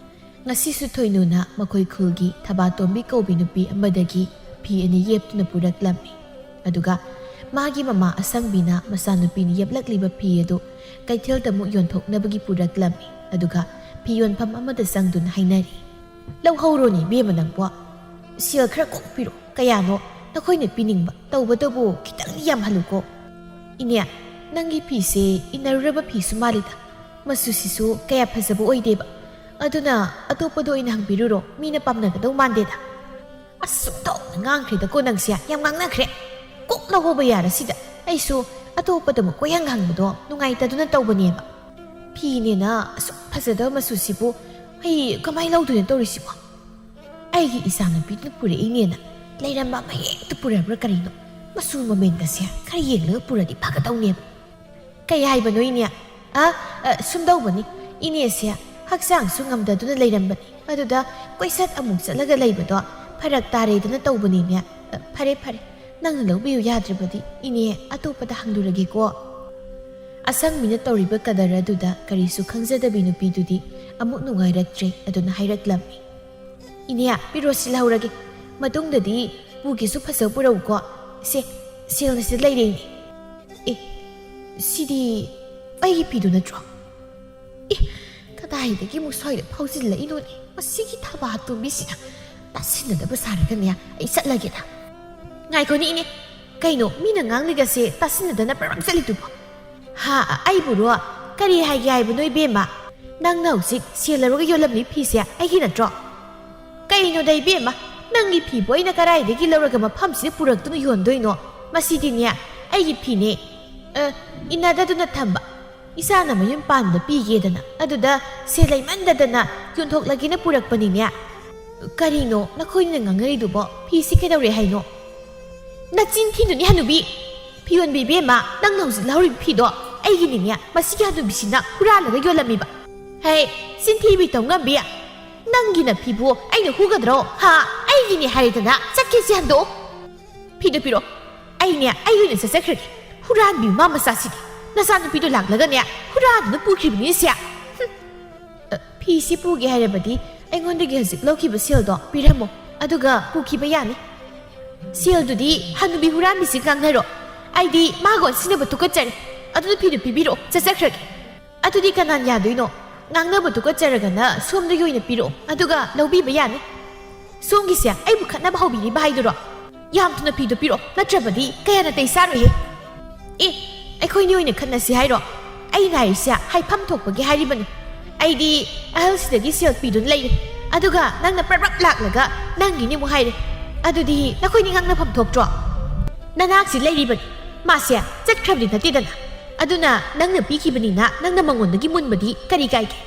ꯉꯁꯤꯁꯨ ꯊꯣꯏꯅꯨꯅ ꯃꯈꯣꯏ ꯈꯨꯜꯒꯤ ꯊꯕꯥꯇꯣꯝꯕꯤ ꯀꯧꯕꯤ ꯅꯨꯄꯤ ꯑꯃꯗꯒꯤ ꯐꯤ ꯑꯅꯤ ꯌꯦꯞꯇꯨꯅ ꯄꯨꯔꯛꯂꯝꯃꯤ ꯑꯗꯨꯒ ꯃꯥꯒꯤ ꯃꯃꯥ ꯑꯁꯪꯕꯤꯅ ꯃꯆꯥꯅꯨꯄꯤꯅ ꯌꯦꯞꯂꯛꯂꯤꯕ ꯐꯤ ꯑꯗꯨ ꯀꯩꯊꯦꯜꯗ ꯑꯃꯨꯛ ꯌꯣꯟꯊꯣꯛꯅꯕꯒꯤ ꯄꯨꯔꯛꯂꯝꯃꯤ ꯑꯗꯨꯒ ꯐꯤ ꯌꯣꯟꯐꯝ ꯑꯃꯗ ꯆꯪꯗꯨꯅ ꯍꯥꯏꯅꯔꯤ ꯂꯧꯍꯧꯔꯣꯅꯤ ꯏꯕꯦꯝꯃ ꯅꯪꯕꯣ ꯁꯦꯜ ꯈꯔ ꯀꯣꯛꯄꯤꯔꯣ ꯀꯌꯥꯅꯣ ꯅꯈꯣꯏꯅ ꯄꯤꯅꯤꯡꯕ ꯇꯧꯕꯇꯕꯨ ꯈꯤꯇꯪꯗꯤ ꯌꯥꯝꯍꯜꯂꯨꯀꯣ ꯏꯅꯦ ꯅꯪꯒꯤ ꯐꯤꯁꯦ ꯏꯟꯅꯔꯨꯔꯕ ꯐꯤꯁꯨ ꯃꯥꯜꯂꯤꯗ ꯃꯆꯨꯁꯤꯁꯨ ꯀꯌꯥ ꯐꯖꯕ ꯑꯣꯏꯗꯦꯕ ꯑꯗꯨꯅ ꯑꯇꯣꯞꯄꯗ ꯑꯣꯏꯅ ꯍꯪꯕꯤꯔꯨꯔꯣ ꯃꯤꯅ ꯄꯥꯝꯅꯒꯗꯧ ꯃꯥꯟꯗꯦꯗ ꯑꯁ ꯁꯨꯝꯇꯧꯅ ꯉꯥꯡꯈ꯭ꯔꯦꯗꯀꯣ ꯅꯪꯁꯦ ꯌꯥꯝ ꯉꯥꯡꯅꯈ꯭ꯔꯦ ꯀꯣꯛ ꯂꯧꯍꯧꯕ ꯌꯥꯔꯁꯤꯗ ꯑꯩꯁꯨ ꯑꯇꯣꯞꯄꯗ ꯑꯃꯨꯛ ꯀꯣꯌꯪ ꯍꯪꯕꯗꯣ ꯅꯨꯡꯉꯥꯏꯇꯗꯨꯅ ꯇꯧꯕꯅꯦꯕ ꯐꯤꯅꯦꯅ ꯑꯁꯨꯛ ꯐꯖꯗꯕ ꯃꯆꯨꯁꯤꯕꯨ ꯑꯩ ꯀꯃꯥꯏꯅ ꯂꯧꯗꯣꯏꯅꯣ ꯇꯧꯔꯤꯁꯤꯕꯣ ꯑꯩꯒꯤ ꯏꯆꯥꯅꯨꯄꯤꯗꯨꯅ ꯄꯨꯔꯛꯏꯅꯦꯅ ꯂꯩꯔꯝꯕ ꯑꯃ ꯍꯦꯛꯇ ꯄꯨꯔꯛꯕ꯭ꯔꯥ ꯀꯔꯤꯅꯣ ꯃꯆꯨ ꯃꯃꯦꯟꯒꯁꯦ ꯈꯔ ꯌꯦꯡꯂꯒ ꯄꯨꯔꯗꯤ ꯐꯒꯗꯧꯅꯦꯕ ꯀꯩ ꯍꯥꯏꯕꯅꯣ ꯏꯅꯦ ꯁꯨꯝꯗꯧꯕꯅꯤ ꯏꯅꯦꯁꯦ ꯍꯛꯆꯥꯡꯁꯨ ꯉꯝꯗꯗꯨꯅ ꯂꯩꯔꯝꯕꯅꯤ ꯑꯗꯨꯗ ꯀꯣꯏꯆꯠ ꯑꯃꯨꯛ ꯆꯠꯂꯒ ꯂꯩꯕꯗꯣ ꯐꯔꯛ ꯇꯥꯔꯦꯗꯅ ꯇꯧꯕꯅꯤꯅꯦ ꯐꯔꯦ ꯅꯪꯅ ꯂꯧꯕꯤꯌꯨ ꯌꯥꯗ꯭ꯔꯕꯗꯤ ꯏꯅꯦ ꯑꯇꯣꯞꯄꯗ ꯍꯪꯂꯨꯔꯒꯦꯀꯣ ꯑꯁꯪꯕꯤꯅ ꯇꯧꯔꯤꯕ ꯀꯗꯔ ꯑꯗꯨꯗ ꯀꯔꯤꯁꯨ ꯈꯪꯖꯗꯕꯤ ꯅꯨꯄꯤꯗꯨꯗꯤ ꯑꯃꯨꯛ ꯅꯨꯡꯉꯥꯏꯔꯛꯇ꯭ꯔꯦ ꯑꯗꯨꯅ ꯍꯥꯏꯔꯛꯂꯝꯃꯤ ꯏꯅꯦ ꯄꯤꯔꯣ ꯁꯤꯜꯍꯧꯔꯒꯦ ꯃꯇꯨꯡꯗꯗꯤ ꯄꯨꯒꯦꯁꯨ ꯐꯖꯕ ꯄꯨꯔꯛꯎꯀꯣ ꯁꯦꯜꯅ ꯁꯤꯗ ꯂꯩꯔꯦꯅꯦ ꯁꯤꯗꯤ ꯑꯩꯒꯤ ꯐꯤꯗꯨ ꯅꯠꯇ꯭ꯔꯣ ꯀꯗꯥꯏꯗꯒꯤ ꯑꯃꯨꯛ ꯁ꯭ꯋꯥꯏꯗ ꯐꯥꯎꯖꯤꯜꯂꯛꯏꯅꯣꯅꯦ ꯃꯁꯤꯒꯤ ꯊꯕꯥꯇꯣꯝꯕꯤꯁꯤꯅ ꯇꯥꯁꯤꯟꯅꯗꯕ ꯁꯥꯔꯒꯅꯦ ꯑꯩ ꯆꯠꯂꯒꯦꯗ ꯉꯥꯏꯈꯣꯅꯤ ꯏꯅꯦ ꯀꯩꯅꯣ ꯃꯤꯅ ꯉꯥꯡꯂꯤꯒꯁꯦ ꯇꯥꯁꯤꯟꯅꯗꯅ ꯄꯔꯝ ꯆꯠꯂꯤꯗꯨꯕꯣ ꯑꯩꯕꯨꯔꯣ ꯀꯔꯤ ꯍꯥꯏꯒꯦ ꯍꯥꯏꯕꯅꯣ ꯏꯕꯦꯝꯃ ꯅꯪꯅ ꯍꯧꯖꯤꯛ ꯁꯦꯜ ꯂꯧꯔꯒ ꯌꯣꯜꯂꯝꯂꯤ ꯐꯤꯁꯦ ꯑꯩꯒꯤ ꯅꯠꯇ꯭ꯔꯣ ꯀꯩꯅꯣꯗ ꯏꯕꯦꯝꯃ ꯅꯪꯒꯤ ꯐꯤꯕꯨ ꯑꯩꯅ ꯀꯗꯥꯏꯗꯒꯤ ꯂꯧꯔꯒ ꯃꯐꯝꯁꯤꯗ ꯄꯨꯔꯛꯇꯨꯅ ꯌꯣꯟꯗꯣꯏꯅೋ ꯃꯁꯤꯗꯤꯅꯦ ꯑꯩꯒꯤ ꯐꯤꯅꯦ ꯏꯟꯅꯗꯗꯨꯅ ꯊꯝꯕ ꯏꯆꯥꯅ ꯃꯌꯨꯝ ꯄꯥꯟꯕꯗ ꯄꯤꯒꯦꯗꯅ ꯑꯗꯨꯗ ꯁꯦꯜ ꯂꯩꯃꯟꯗꯗꯅ ꯌꯣꯟꯊꯣꯛꯂꯒꯦꯅ ꯄꯨꯔꯛꯄꯅꯤꯅꯦ ꯀꯔꯤꯅꯣ ꯅꯈꯣꯏꯅ ꯉꯥꯡꯅꯔꯤꯗꯨꯕꯣ ꯐꯤꯁꯤ ꯀꯩꯗꯧꯔꯦ ꯍꯥꯏꯅꯣ ꯅꯆꯤꯟ ꯊꯤꯗꯨꯅꯤ ꯍꯅꯨꯕꯤ ꯐꯤꯌꯣꯟꯕꯤ ꯏꯕꯦꯝꯃ ꯅꯪꯅ ꯍꯧꯖꯤꯛ ꯂꯧꯔꯤꯕ ꯐꯤꯗꯣ ꯑꯩꯒꯤꯅꯤꯅꯦ ꯃꯁꯤꯒꯤ ꯍꯅꯨꯕꯤꯁꯤꯅ ꯍꯨꯔꯥꯜꯂꯒ ꯌꯣꯜꯂꯝꯃꯤꯕ ꯆꯤꯟꯊꯤꯕꯤ ꯇꯧꯉꯝꯕꯤ ꯅꯪꯒꯤꯅ ꯐꯤꯕꯨ ꯑꯩꯅ ꯍꯨꯒꯗ꯭ꯔꯣ ꯑꯩꯒꯤꯅꯦ ꯍꯥꯏꯔꯦꯗꯅ ꯆꯠꯀꯦꯁꯤ ꯍꯟꯗꯣꯛ ꯐꯤꯗꯣ ꯄꯤꯔꯣ ꯑꯩ ꯑꯣꯏꯅ ꯆꯠꯆꯈ꯭ꯔꯒꯦ ꯍꯨꯔꯥꯟꯕꯤ ꯃꯥ ꯃꯆꯥꯁꯤꯗꯤ ꯅꯆꯥꯅꯨꯄꯤꯗꯣ ꯂꯥꯛꯂꯒꯅꯦ ꯍꯨꯔꯥꯟꯗꯨꯅ ꯄꯨꯈ꯭ꯔꯤꯕꯅꯤ ꯁꯦ ꯐꯤꯁꯤ ꯄꯨꯒꯦ ꯍꯥꯏꯔꯕꯗꯤ ꯑꯩꯉꯣꯟꯗꯒꯤ ꯍꯧꯖꯤꯛ ꯂꯧꯈꯤꯕ ꯁꯦꯜꯗꯣ ꯄꯤꯔꯝꯃꯣ ꯑꯗꯨꯒ ꯄꯨꯈꯤꯕ ꯌꯥꯅꯤ ꯁꯦꯜꯗꯨꯗꯤ ꯍꯅꯨꯕꯤ ꯍꯨꯔꯥꯟꯕꯤꯁꯤ ꯉꯥꯡꯅꯔꯣ ꯑꯩꯗꯤ ꯃꯥꯒ ꯑꯣꯟꯁꯤꯟꯅꯕ ꯇꯨꯀꯠꯆꯔꯦ ꯑꯗꯨꯅ ꯐꯤꯗꯨ ꯄꯤꯕꯤꯔꯛꯑꯣ ꯆꯠꯆꯈ꯭ꯔꯒꯦ ꯑꯗꯨꯗꯤ ꯀꯅꯥꯅ ꯌꯥꯗꯣꯏꯅꯣ ꯉꯥꯡꯅꯕ ꯇꯨꯀꯠꯆꯔꯒꯅ ꯁꯣꯝꯗꯒꯤ ꯑꯣꯏꯅ ꯄꯤꯔꯛꯑꯣ ꯑꯗꯨꯒ ꯂꯧꯕꯤꯕ ꯌꯥꯅꯤ ꯁꯣꯝꯒꯤꯁꯦ ꯑꯩꯕꯨ ꯈꯠꯅꯕ ꯍꯧꯕꯤꯔꯤꯕ ꯍꯥꯏꯗꯨꯔꯣ ꯌꯥꯝ ꯊꯨꯅ ꯐꯤꯗꯨ ꯄꯤꯔꯛꯑꯣ ꯅꯠꯇ꯭ꯔꯕꯗꯤ ꯀꯌꯥ ꯅꯥꯇꯩ ꯆꯥꯔꯣꯏꯍꯦ ꯑꯩꯈꯣꯏꯅꯤ ꯑꯣꯏꯅ ꯈꯠꯅꯁꯤ ꯍꯥꯏꯔꯣ ꯑꯩꯅ ꯍꯥꯏꯔꯤꯁꯦ ꯍꯥꯏꯐꯝ ꯊꯣꯛꯄꯒꯤ ꯍꯥꯏꯔꯤꯕꯅꯤ ꯑꯩꯗꯤ ꯑꯍꯜꯁꯤꯗꯒꯤ ꯁꯦꯜ ꯄꯤꯗꯨꯅ ꯂꯩꯔꯦ ꯑꯗꯨꯒ ꯅꯪꯅ ꯄ꯭ꯔꯞ ꯂꯥꯛꯂꯒ ꯅꯪꯒꯤꯅꯤ ꯑꯃꯨꯛ ꯍꯥꯏꯔꯦ ꯑꯗꯨꯗꯤ ꯅꯈꯣꯏꯅꯤ ꯉꯥꯡꯅꯐꯝ ꯊꯣꯛꯇ꯭ꯔꯣ ꯅꯅꯥꯛꯁꯤ ꯂꯩꯔꯤꯕꯅꯤ ꯃꯥꯁꯦ ꯆꯠꯈ꯭ꯔꯕꯗꯤ ꯅꯠꯇꯦꯗꯅ ꯑꯗꯨꯅ ꯅꯪꯅ ꯄꯤꯈꯤꯕꯅꯤꯅ ꯅꯪꯅ ꯃꯉꯣꯟꯗꯒꯤ ꯃꯨꯟꯕꯗꯤ ꯀꯔꯤ ꯀꯥꯏꯒꯦ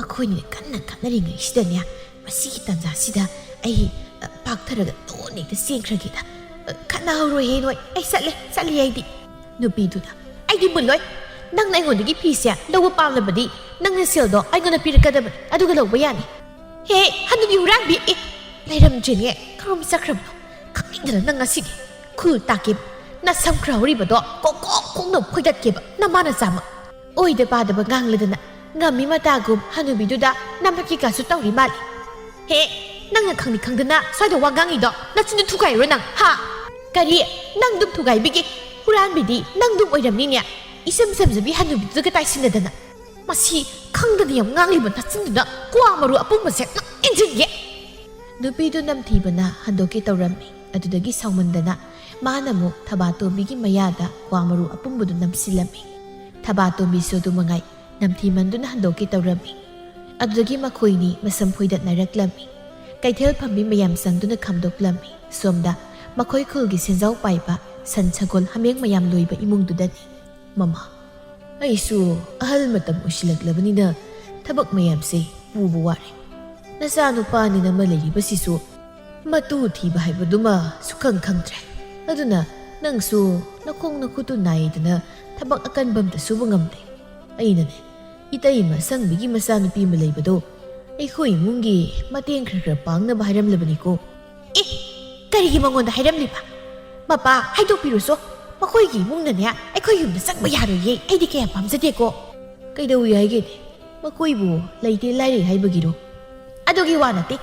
ꯑꯩꯈꯣꯏꯅ ꯀꯟꯅ ꯈꯠꯅꯔꯤꯉꯩꯁꯤꯗꯅꯦ ꯃꯁꯤꯒꯤ ꯇꯥꯟꯖꯥꯁꯤꯗ ꯑꯩ ꯄꯥꯛꯊꯔꯒ ꯇꯣꯟ ꯍꯦꯛꯇ ꯆꯦꯟꯈ꯭ꯔꯒꯦꯗ ꯈꯠꯅꯍꯧꯔꯣꯏꯍꯦ ꯅꯣꯏ ꯑꯩ ꯆꯠꯂꯦ ꯑꯩꯗꯤ ꯅꯨꯄꯤꯗꯨꯅ ꯑꯩꯗꯤ ꯃꯨꯜꯂꯣꯏ ꯅꯪꯅ ꯑꯩꯉꯣꯟꯗꯒꯤ ꯐꯤꯁꯦ ꯂꯧꯕ ꯄꯥꯝꯂꯕꯗꯤ ꯅꯪꯅ ꯁꯦꯜꯗꯣ ꯑꯩꯉꯣꯟꯗ ꯄꯤꯔꯛꯀꯗꯕꯅꯤ ꯑꯗꯨꯒ ꯂꯧꯕ ꯌꯥꯅꯤ ꯍꯦ ꯍꯟꯗꯨꯕꯤ ꯍꯨꯔꯥꯟꯕꯤ ꯂꯩꯔꯝꯗ꯭ꯔꯦꯅꯦ ꯀꯔꯣꯝ ꯆꯠꯈ꯭ꯔꯕꯅꯣ ꯈꯪꯅꯤꯡꯗꯅ ꯅꯪ ꯉꯁꯤꯗꯤ ꯈꯨꯜ ꯇꯥꯛꯀꯦꯕ ꯅꯁꯝ ꯈꯔ ꯍꯧꯔꯤꯕꯗꯣ ꯀꯣꯛꯅ ꯐꯣꯏꯗꯠꯀꯦꯕ ꯅꯃꯥꯅ ꯆꯥꯃ ꯑꯣꯏꯗ ꯄꯥꯗꯕ ꯉꯥꯡꯂꯗꯅ ꯉꯝꯃꯤ ꯃꯇꯥꯒꯨꯝ ꯍꯟꯅꯨꯕꯤꯗꯨꯗ ꯅꯝꯍꯠꯀꯦꯀꯥꯁꯨ ꯇꯧꯔꯤ ꯃꯥꯜꯂꯤ ꯍꯦ ꯅꯪꯅ ꯈꯪꯗꯅ ꯁ꯭ꯋꯥꯏꯗ ꯋꯥ ꯉꯥꯡꯉꯤꯗꯣ ꯅꯆꯤꯟꯗꯨ ꯊꯨꯒꯥꯏꯔꯣ ꯅꯪ ꯍꯥ ꯀꯔꯤ ꯅꯪ ꯗꯨꯝ ꯊꯨꯒꯥꯏꯕꯤꯒꯦ ꯍꯨꯔꯥꯟꯕꯤꯗꯤ ꯅꯪ ꯗꯨꯝ ꯑꯣꯏꯔꯝꯅꯤꯅꯦ ꯏꯁꯝ ꯁꯝꯖꯕꯤ ꯍꯟꯅꯨꯕꯤꯗꯨꯒ ꯇꯥꯏꯁꯤꯟꯅꯗꯅ ꯃꯁꯤ ꯈꯪꯗꯅ ꯌꯥꯝ ꯉꯥꯡꯂꯤꯕ ꯅꯆꯤꯟꯗꯨꯗ ꯀ꯭ꯋꯥ ꯃꯔꯨ ꯑꯄꯨꯝꯕꯁꯦ ꯏꯟꯖꯤꯟꯒꯦ ꯅꯨꯄꯤꯗꯨ ꯅꯝꯊꯤꯕꯅ ꯍꯟꯗꯣꯛꯀꯦ ꯇꯧꯔꯝꯃꯤ ꯑꯗꯨꯗꯒꯤ ꯁꯥꯎꯃꯟꯗꯅ ꯃꯥꯅ ꯑꯃꯨꯛ ꯊꯕꯥꯇꯣꯝꯕꯤꯒꯤ ꯃꯌꯥꯗ ꯀ꯭ꯋꯥ ꯃꯔꯨ ꯑꯄꯨꯝꯕꯗꯨ ꯅꯝꯁꯤꯜꯂꯝꯃꯤ ꯊꯕꯥꯇꯣꯝꯕꯤꯁꯨ ꯑꯗꯨꯃꯉꯥꯏ ꯅꯝꯊꯤꯃꯟꯗꯨꯅ ꯍꯟꯗꯣꯛꯀꯦ ꯇꯧꯔꯝꯃꯤ ꯑꯗꯨꯗꯒꯤ ꯃꯈꯣꯏꯅꯤ ꯃꯁꯝ ꯐꯣꯏꯗꯠꯅꯔꯛꯂꯝꯃꯤ ꯀꯩꯊꯦꯜ ꯐꯝꯕꯤ ꯃꯌꯥꯝ ꯆꯪꯗꯨꯅ ꯈꯥꯝꯗꯣꯛꯂꯝꯃꯤ ꯁꯣꯝꯗ ꯃꯈꯣꯏ ꯈꯨꯜꯒꯤ ꯁꯦꯟꯖꯥꯎ ꯄꯥꯏꯕ ꯁꯟ ꯁꯒꯣꯜ ꯍꯥꯃꯦꯡ ꯃꯌꯥꯝ ꯂꯣꯏꯕ ꯏꯃꯨꯡꯗꯨꯗꯅꯤ ꯃꯃꯥ ꯑꯩꯁꯨ ꯑꯍꯜ ꯃꯇꯝ ꯑꯣꯏꯁꯤꯜꯂꯛꯂꯕꯅꯤꯅ ꯊꯕꯛ ꯃꯌꯥꯝꯁꯦ ꯄꯨꯕ ꯋꯥꯔꯦ ꯅꯆꯥꯅꯨꯄꯥꯅꯤꯅ ꯑꯃ ꯂꯩꯔꯤꯕꯁꯤꯁꯨ ꯃꯇꯨ ꯊꯤꯕ ꯍꯥꯏꯕꯗꯨꯃ ꯁꯨꯈꯪ ꯈꯪꯗ꯭ꯔꯦ ꯑꯗꯨꯅ ꯅꯪꯁꯨ ꯅꯈꯣꯡ ꯅꯈꯨꯠꯇꯨ ꯅꯥꯏꯗꯅ ꯊꯕꯛ ꯑꯀꯟꯕ ꯑꯝꯇ ꯁꯨꯕ ꯉꯝꯗꯦ ꯑꯩꯅꯅꯦ ꯏꯇꯩꯃ ꯁꯪꯕꯤꯒꯤ ꯃꯆꯥꯅꯨꯄꯤ ꯑꯃ ꯂꯩꯕꯗꯣ ꯑꯩꯈꯣꯏ ꯏꯃꯨꯡꯒꯤ ꯃꯇꯦꯡ ꯈꯔ ꯄꯥꯡꯅꯕ ꯍꯥꯏꯔꯝꯂꯕꯅꯤꯀꯣ ꯀꯔꯤꯒꯤ ꯃꯉꯣꯟꯗ ꯍꯥꯏꯔꯝꯂꯤꯕ ꯃꯄꯥ ꯍꯥꯏꯗꯣꯛꯄꯤꯔꯨꯁꯣ ꯃꯈꯣꯏꯒꯤ ꯏꯃꯨꯡꯅꯅꯦ ꯑꯩꯈꯣꯏ ꯌꯨꯝꯗ ꯆꯪꯕ ꯌꯥꯔꯣꯏꯌꯦ ꯑꯩꯗꯤ ꯀꯌꯥ ꯄꯥꯝꯖꯗꯦꯀꯣ ꯀꯩꯗꯧꯏ ꯍꯥꯏꯒꯦꯅꯦ ꯃꯈꯣꯏꯕꯨ ꯂꯩꯇꯦ ꯂꯥꯏꯔꯦ ꯍꯥꯏꯕꯒꯤꯔꯣ ꯑꯗꯨꯒꯤ ꯋꯥ ꯅꯠꯇꯦ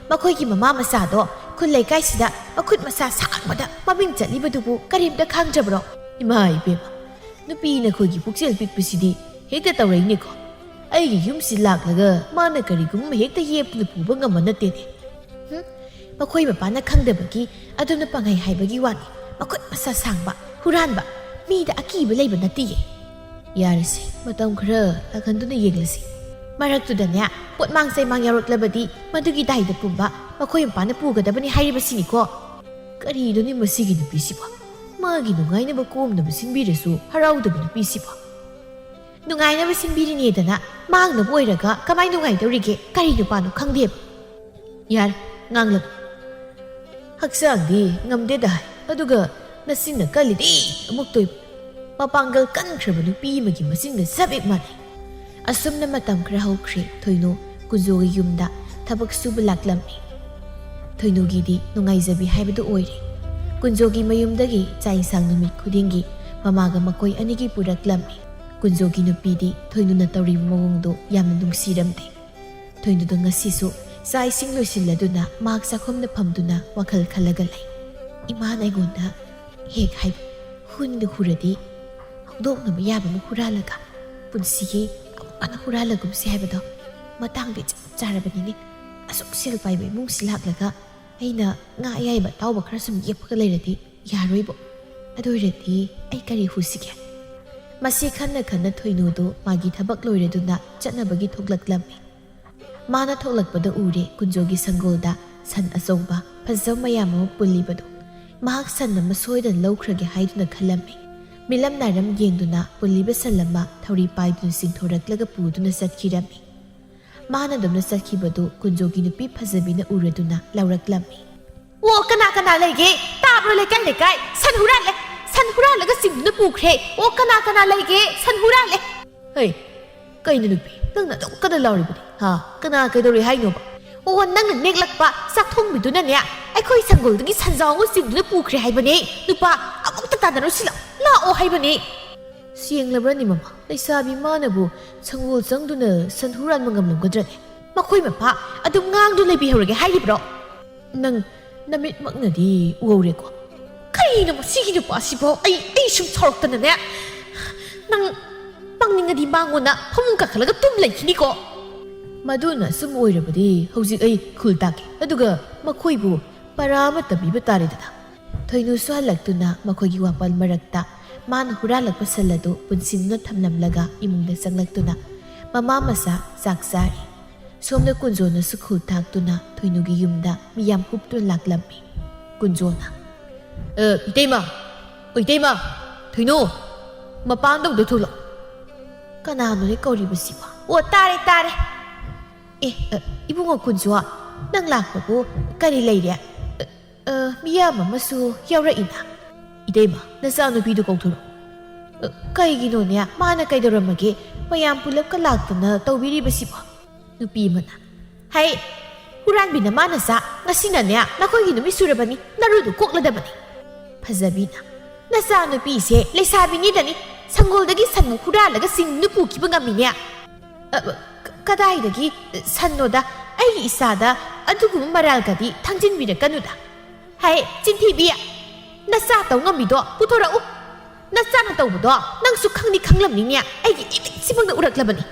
ꯃꯈꯣꯏꯒꯤ ꯃꯃꯥ ꯃꯆꯥꯗꯣ ꯈꯨꯜ ꯂꯩꯀꯥꯏꯁꯤꯗ ꯃꯈꯨꯠ ꯃꯁꯥ ꯁꯥꯡꯕꯗ ꯃꯃꯤꯡ ꯆꯠꯂꯤꯕꯗꯨꯕꯨ ꯀꯔꯤꯝꯇ ꯈꯪꯗ꯭ꯔꯕ꯭ꯔꯣ ꯏꯃꯥ ꯏꯕꯦꯝꯃ ꯅꯨꯄꯤ ꯅꯈꯣꯏꯒꯤ ꯄꯨꯛꯆꯦꯜ ꯄꯤꯛꯄꯁꯤꯗꯤ ꯍꯦꯛꯇ ꯇꯧꯔꯛꯏꯅꯦꯀꯣ ꯑꯩꯒꯤ ꯌꯨꯝꯁꯤ ꯂꯥꯛꯂꯒ ꯃꯥꯅ ꯀꯔꯤꯒꯨꯝꯕ ꯍꯦꯛꯇ ꯌꯦꯞꯇꯨꯅ ꯄꯨꯕ ꯉꯝꯕ ꯅꯠꯇꯦꯅꯦ ꯃꯈꯣꯏ ꯃꯄꯥꯅ ꯈꯪꯗꯕꯒꯤ ꯑꯗꯨꯅ ꯄꯪꯍꯩ ꯍꯥꯏꯕꯒꯤ ꯋꯥꯅꯤ ꯃꯈꯨꯠ ꯃꯁꯥ ꯁꯥꯡꯕ ꯍꯨꯔꯥꯟꯕ ꯃꯤꯗ ꯑꯀꯤꯕ ꯂꯩꯕ ꯅꯠꯇꯦꯌꯦ ꯌꯥꯔꯁꯤ ꯃꯇꯝ ꯈꯔ ꯂꯥꯛꯍꯟꯗꯨꯅ ꯌꯦꯡꯂꯁꯤ ꯃꯔꯛꯇꯨꯗꯅꯦ ꯄꯣꯠꯃꯥꯡ ꯆꯩꯃꯥꯡ ꯌꯥꯎꯔꯛꯂꯕꯗꯤ ꯃꯗꯨꯒꯤ ꯗꯥꯏꯗ ꯄꯨꯝꯕ ꯃꯈꯣꯏ ꯃꯄꯥꯅ ꯄꯨꯒꯗꯕꯅꯤ ꯍꯥꯏꯔꯤꯕꯁꯤꯅꯤꯀꯣ ꯀꯔꯤꯅꯣꯅꯦ ꯃꯁꯤꯒꯤ ꯅꯨꯄꯤꯁꯤꯕꯣ ꯃꯥꯒꯤ ꯅꯨꯡꯉꯥꯏꯅꯕ ꯀꯣꯝꯅꯕ ꯁꯤꯟꯕꯤꯔꯁꯨ ꯍꯔꯥꯎꯗꯕ ꯅꯨꯄꯤꯁꯤꯕꯣ ꯅꯨꯡꯉꯥꯏꯅꯕ ꯁꯤꯟꯕꯤꯔꯤꯅꯦꯗꯅ ꯃꯥꯡꯅꯕ ꯑꯣꯏꯔꯒ ꯀꯃꯥꯏ ꯅꯨꯡꯉꯥꯏꯗꯧꯔꯤꯒꯦ ꯀꯔꯤ ꯅꯨꯄꯥꯅꯣ ꯈꯪꯗꯦꯕ ꯌꯥꯔꯦ ꯉꯥꯡꯂꯅꯨ ꯍꯛꯆꯥꯡꯗꯤ ꯉꯝꯗꯦꯗ ꯍꯥꯏ ꯑꯗꯨꯒ ꯅꯆꯤꯟꯅ ꯀꯜꯂꯤꯗꯤ ꯑꯃꯨꯛ ꯇꯣꯏꯕ ꯃꯄꯥꯡꯒꯜ ꯀꯟꯈ꯭ꯔꯕ ꯅꯨꯄꯤ ꯑꯃꯒꯤ ꯃꯆꯤꯟꯒ ꯆꯞ ꯍꯦꯛ ꯃꯥꯟꯅꯩ ꯑꯁꯨꯝꯅ ꯃꯇꯝ ꯈꯔ ꯍꯧꯈ꯭ꯔꯦ ꯊꯣꯏꯅꯨ ꯀꯨꯟꯖꯣꯒꯤ ꯌꯨꯝꯗ ꯊꯕꯛ ꯁꯨꯕ ꯂꯥꯛꯂꯝꯃꯤ ꯊꯣꯏꯅꯨꯒꯤꯗꯤ ꯅꯨꯡꯉꯥꯏꯖꯕꯤ ꯍꯥꯏꯕꯗꯨ ꯑꯣꯏꯔꯦ ꯀꯨꯟꯖꯣꯒꯤ ꯃꯌꯨꯝꯗꯒꯤ ꯆꯥꯛ ꯏꯟꯁꯥꯡ ꯅꯨꯃꯤꯠ ꯈꯨꯗꯤꯡꯒꯤ ꯃꯃꯥꯒ ꯃꯈꯣꯏ ꯑꯅꯤꯒꯤ ꯄꯨꯔꯛꯂꯝꯃꯤ ꯀꯨꯟꯖꯣꯒꯤ ꯅꯨꯄꯤꯗꯤ ꯊꯣꯏꯅꯨꯅ ꯇꯧꯔꯤꯕ ꯃꯑꯣꯡꯗꯣ ꯌꯥꯝꯅ ꯅꯨꯡꯁꯤꯔꯝꯗꯦ ꯊꯣꯏꯅꯨꯗ ꯉꯁꯤꯁꯨ ꯆꯥꯛ ꯏꯁꯤꯡ ꯂꯣꯏꯁꯤꯜꯂꯗꯨꯅ ꯃꯍꯥꯛ ꯆꯥꯛꯈꯨꯝꯗ ꯐꯝꯗꯨꯅ ꯋꯥꯈꯜ ꯈꯜꯂꯒ ꯂꯩ ꯏꯃꯥꯅ ꯑꯩꯉꯣꯟꯗ ꯍꯦꯛ ꯍꯥꯏꯕ ꯍꯨꯟꯗ ꯍꯨꯔꯗꯤ ꯍꯧꯗꯣꯛꯅꯕ ꯌꯥꯕ ꯑꯃ ꯍꯨꯔꯥꯜꯂꯒ ꯄꯨꯟꯁꯤꯒꯤ ꯑꯃꯨꯛ ꯍꯨꯔꯥꯜꯂꯒꯨꯝꯁꯤ ꯍꯥꯏꯕꯗꯣ ꯃꯇꯥꯡꯗꯤ ꯆꯞ ꯆꯥꯔꯕꯅꯤꯅꯦ ꯑꯁꯨꯛ ꯁꯦꯜ ꯄꯥꯏꯕ ꯏꯃꯨꯡꯁꯤ ꯂꯥꯛꯂꯒ ꯑꯩꯅ ꯉꯥ ꯑꯌꯥꯏꯕ ꯑꯇꯥꯎꯕ ꯈꯔ ꯁꯨꯝ ꯌꯦꯞꯄꯒ ꯂꯩꯔꯗꯤ ꯌꯥꯔꯣꯏꯕꯣ ꯑꯗꯨ ꯑꯣꯏꯔꯗꯤ ꯑꯩ ꯀꯔꯤ ꯍꯨꯁꯤꯒꯦ ꯃꯁꯤ ꯈꯟꯅ ꯈꯟꯅ ꯊꯣꯏꯅꯨꯗꯨ ꯃꯥꯒꯤ ꯊꯕꯛ ꯂꯣꯏꯔꯗꯨꯅ ꯆꯠꯅꯕꯒꯤ ꯊꯣꯛꯂꯛꯂꯝꯃꯤ ꯃꯥꯅ ꯊꯣꯛꯂꯛꯄꯗ ꯎꯔꯦ ꯀꯨꯟꯖꯣꯒꯤ ꯁꯪꯒꯣꯜꯗ ꯁꯟ ꯑꯆꯧꯕ ꯐꯖꯕ ꯃꯌꯥꯝ ꯑꯃ ꯄꯨꯜꯂꯤꯕꯗꯨ ꯃꯍꯥꯛ ꯁꯟ ꯑꯃ ꯁꯣꯏꯗꯅ ꯂꯧꯈ꯭ꯔꯒꯦ ꯍꯥꯏꯗꯨꯅ ꯈꯜꯂꯝꯃꯤ ꯃꯤꯂꯝ ꯅꯥꯏꯔꯝ ꯌꯦꯡꯗꯨꯅ ꯄꯨꯜꯂꯤꯕ ꯁꯟ ꯑꯃ ꯊꯧꯔꯤ ꯄꯥꯏꯗꯨꯅ ꯆꯤꯡꯊꯣꯔꯛꯂꯒ ꯄꯨꯗꯨꯅ ꯆꯠꯈꯤꯔꯝꯃꯤ ꯃꯥꯅ ꯑꯗꯨꯝꯅ ꯆꯠꯈꯤꯕꯗꯨ ꯀꯨꯟꯖꯣꯒꯤ ꯅꯨꯄꯤ ꯐꯖꯕꯤꯅ ꯎꯔꯗꯨꯅ ꯂꯥꯎꯔꯛꯂꯝꯃꯤ ꯑꯣ ꯀꯅꯥ ꯂꯩꯒꯦ ꯇꯥꯕ꯭ꯔꯣ ꯂꯩꯀꯥꯏ ꯁꯟ ꯍꯨꯔꯥꯜꯂꯦ ꯁꯟ ꯍꯨꯔꯥꯜꯂꯒ ꯆꯤꯡꯗꯨꯅ ꯄꯨꯈ꯭ꯔꯦ ꯑꯣ ꯀꯅꯥ ꯂꯩꯒꯦ ꯁꯟ ꯍꯨꯔꯥꯜꯂꯦ ꯍꯩ ꯀꯩꯅꯣ ꯅꯨꯄꯤ ꯅꯪꯅ ꯑꯗꯨꯝ ꯀꯟꯅ ꯂꯥꯎꯔꯤꯕꯅꯤ ꯍꯥ ꯀꯅꯥ ꯀꯩꯗꯧꯔꯤ ꯍꯥꯏꯅꯣꯕ ꯑꯣ ꯅꯪꯅ ꯅꯦꯛꯂꯛꯄ ꯆꯥꯛꯊꯣꯡꯕꯤꯗꯨꯅꯅꯦ ꯑꯩꯈꯣꯏ ꯁꯪꯒꯣꯜꯗꯒꯤ ꯁꯟꯖꯥꯎ ꯑꯃ ꯆꯤꯡꯗꯨꯅ ꯄꯨꯈ꯭ꯔꯦ ꯍꯥꯏꯕꯅꯦ ꯅꯨꯄꯥ ꯑꯃꯨꯛꯇ ꯇꯥꯟꯅꯔꯨꯁꯤ ꯂꯥꯛꯑꯣ ꯍꯥꯏꯕꯅꯦ ꯁꯦꯡꯂꯕ꯭ꯔꯅꯤ ꯃꯃꯥ ꯂꯩꯁꯥꯕꯤ ꯃꯥꯅꯕꯨ ꯁꯪꯒꯣꯜ ꯆꯪꯗꯨꯅ ꯁꯟ ꯍꯨꯔꯥꯟꯕ ꯉꯝꯂꯝꯒꯗ꯭ꯔꯅꯦ ꯃꯈꯣꯏ ꯃꯄꯥ ꯑꯗꯨꯝ ꯉꯥꯡꯗꯨ ꯂꯩꯕꯤꯍꯧꯔꯒꯦ ꯍꯥꯏꯔꯤꯕ꯭ꯔꯣ ꯅꯪ ꯅꯃꯤꯠꯃꯛꯅꯗꯤ ꯎꯍꯧꯔꯦꯀꯣ ꯀꯔꯤꯅꯣ ꯃꯁꯤꯒꯤ ꯅꯨꯄꯥꯁꯤꯕꯣ ꯑꯩ ꯁꯨꯝ ꯁꯥꯎꯔꯛꯇꯅꯅꯦ ꯅꯪ ꯄꯪꯅꯤꯡꯉꯗꯤ ꯃꯥꯉꯣꯟꯗ ꯐꯃꯨꯡ ꯀꯥꯈꯠꯂꯒ ꯇꯨꯝ ꯂꯩꯈꯤꯅꯤꯀꯣ ꯃꯗꯨꯅ ꯁꯨꯝ ꯑꯣꯏꯔꯕꯗꯤ ꯍꯧꯖꯤꯛ ꯑꯩ ꯈꯨꯜ ꯇꯥꯛꯀꯦ ꯑꯗꯨꯒ ꯃꯈꯣꯏꯕꯨ ꯄꯔꯥ ꯑꯃ ꯇꯝꯕꯤꯕ ꯇꯥꯔꯦꯗꯅ ꯊꯣꯏꯅꯨꯁꯨ ꯍꯜꯂꯛꯇꯨꯅ ꯃꯈꯣꯏꯒꯤ ꯋꯥꯄꯜ ꯃꯔꯛꯇ ꯃꯥꯅ ꯍꯨꯔꯥꯜꯂꯛꯄ ꯁꯟ ꯑꯗꯨ ꯄꯨꯟꯁꯤꯟꯗꯨꯅ ꯊꯝꯂꯝꯂꯒ ꯏꯃꯨꯡꯗ ꯆꯪꯂꯛꯇꯨꯅ ꯃꯃꯥ ꯃꯆꯥ ꯆꯥꯛ ꯆꯥꯔꯤ ꯁꯣꯝꯗ ꯀꯨꯟꯖꯣꯅꯁꯨ ꯈꯨꯜ ꯊꯥꯛꯇꯨꯅ ꯊꯣꯏꯅꯨꯒꯤ ꯌꯨꯝꯗ ꯃꯤꯌꯥꯝ ꯍꯨꯞꯇꯨꯅ ꯂꯥꯛꯂꯝꯃꯤ ꯀꯨꯟꯖꯣꯅ ꯏꯇꯩꯃ ꯊꯣꯏꯅꯨ ꯃꯄꯥꯟꯗꯧꯗ ꯊꯣꯛꯂꯛ ꯀꯅꯥꯅꯣꯅꯦ ꯀꯧꯔꯤꯕꯁꯤꯕꯣ ꯑꯣ ꯇꯥꯔꯦ ꯏꯕꯨꯡꯉꯣ ꯀꯨꯟꯖꯣ ꯅꯪ ꯂꯥꯛꯄꯕꯨ ꯀꯔꯤ ꯂꯩꯔꯦ ꯃꯤꯌꯥꯝ ꯑꯃꯁꯨ ꯌꯥꯎꯔꯛꯏꯅ ꯏꯇꯩꯃ ꯅꯆꯥꯅꯨꯄꯤꯗꯨ ꯀꯧꯊꯣꯔꯛꯎ ꯀꯩꯒꯤꯅꯣꯅꯦ ꯃꯥꯅ ꯀꯩꯗꯧꯔꯝꯃꯒꯦ ꯃꯌꯥꯝ ꯄꯨꯂꯞꯀ ꯂꯥꯛꯇꯨꯅ ꯇꯧꯕꯤꯔꯤꯕꯁꯤꯕꯣ ꯅꯨꯄꯤ ꯑꯃꯅ ꯍꯩ ꯍꯨꯔꯥꯟꯕꯤꯅ ꯃꯥ ꯅꯆꯥ ꯉꯁꯤꯅꯅꯦ ꯅꯈꯣꯏꯒꯤ ꯅꯨꯃꯤꯠ ꯁꯨꯔꯕꯅꯤ ꯅꯔꯨꯗꯨ ꯀꯣꯛꯂꯗꯕꯅꯤ ꯐꯖꯕꯤꯅ ꯅꯆꯥꯅꯨꯄꯤꯁꯦ ꯂꯩꯁꯥꯕꯤꯅꯤꯗꯅꯤ ꯁꯪꯒꯣꯜꯗꯒꯤ ꯁꯟ ꯍꯨꯔꯥꯜꯂꯒ ꯆꯤꯡꯗꯨ ꯄꯨꯈꯤꯕ ꯉꯝꯃꯤꯅꯦ ꯀꯗꯥꯏꯗꯒꯤ ꯁꯟꯅꯣꯗ ꯑꯩꯒꯤ ꯏꯆꯥꯗ ꯑꯗꯨꯒꯨꯝꯕ ꯃꯔꯥꯜꯒꯗꯤ ꯊꯥꯡꯖꯤꯟꯕꯤꯔꯛꯀꯅꯨꯗ ꯍꯩ ꯆꯤꯟꯊꯤꯕꯤ ꯅꯆꯥ ꯇꯧ ꯉꯝꯃꯤꯗꯣ ꯄꯨꯊꯣꯔꯛꯎ ꯅꯆꯥꯅ ꯇꯧꯕꯗꯣ ꯅꯪꯁꯨ ꯈꯪꯗꯤ ꯈꯪꯂꯝꯅꯤꯅꯦ ꯑꯩꯒꯤ ꯏꯃꯤꯠꯁꯤꯃꯛꯅ ꯎꯔꯛꯂꯕꯅꯤ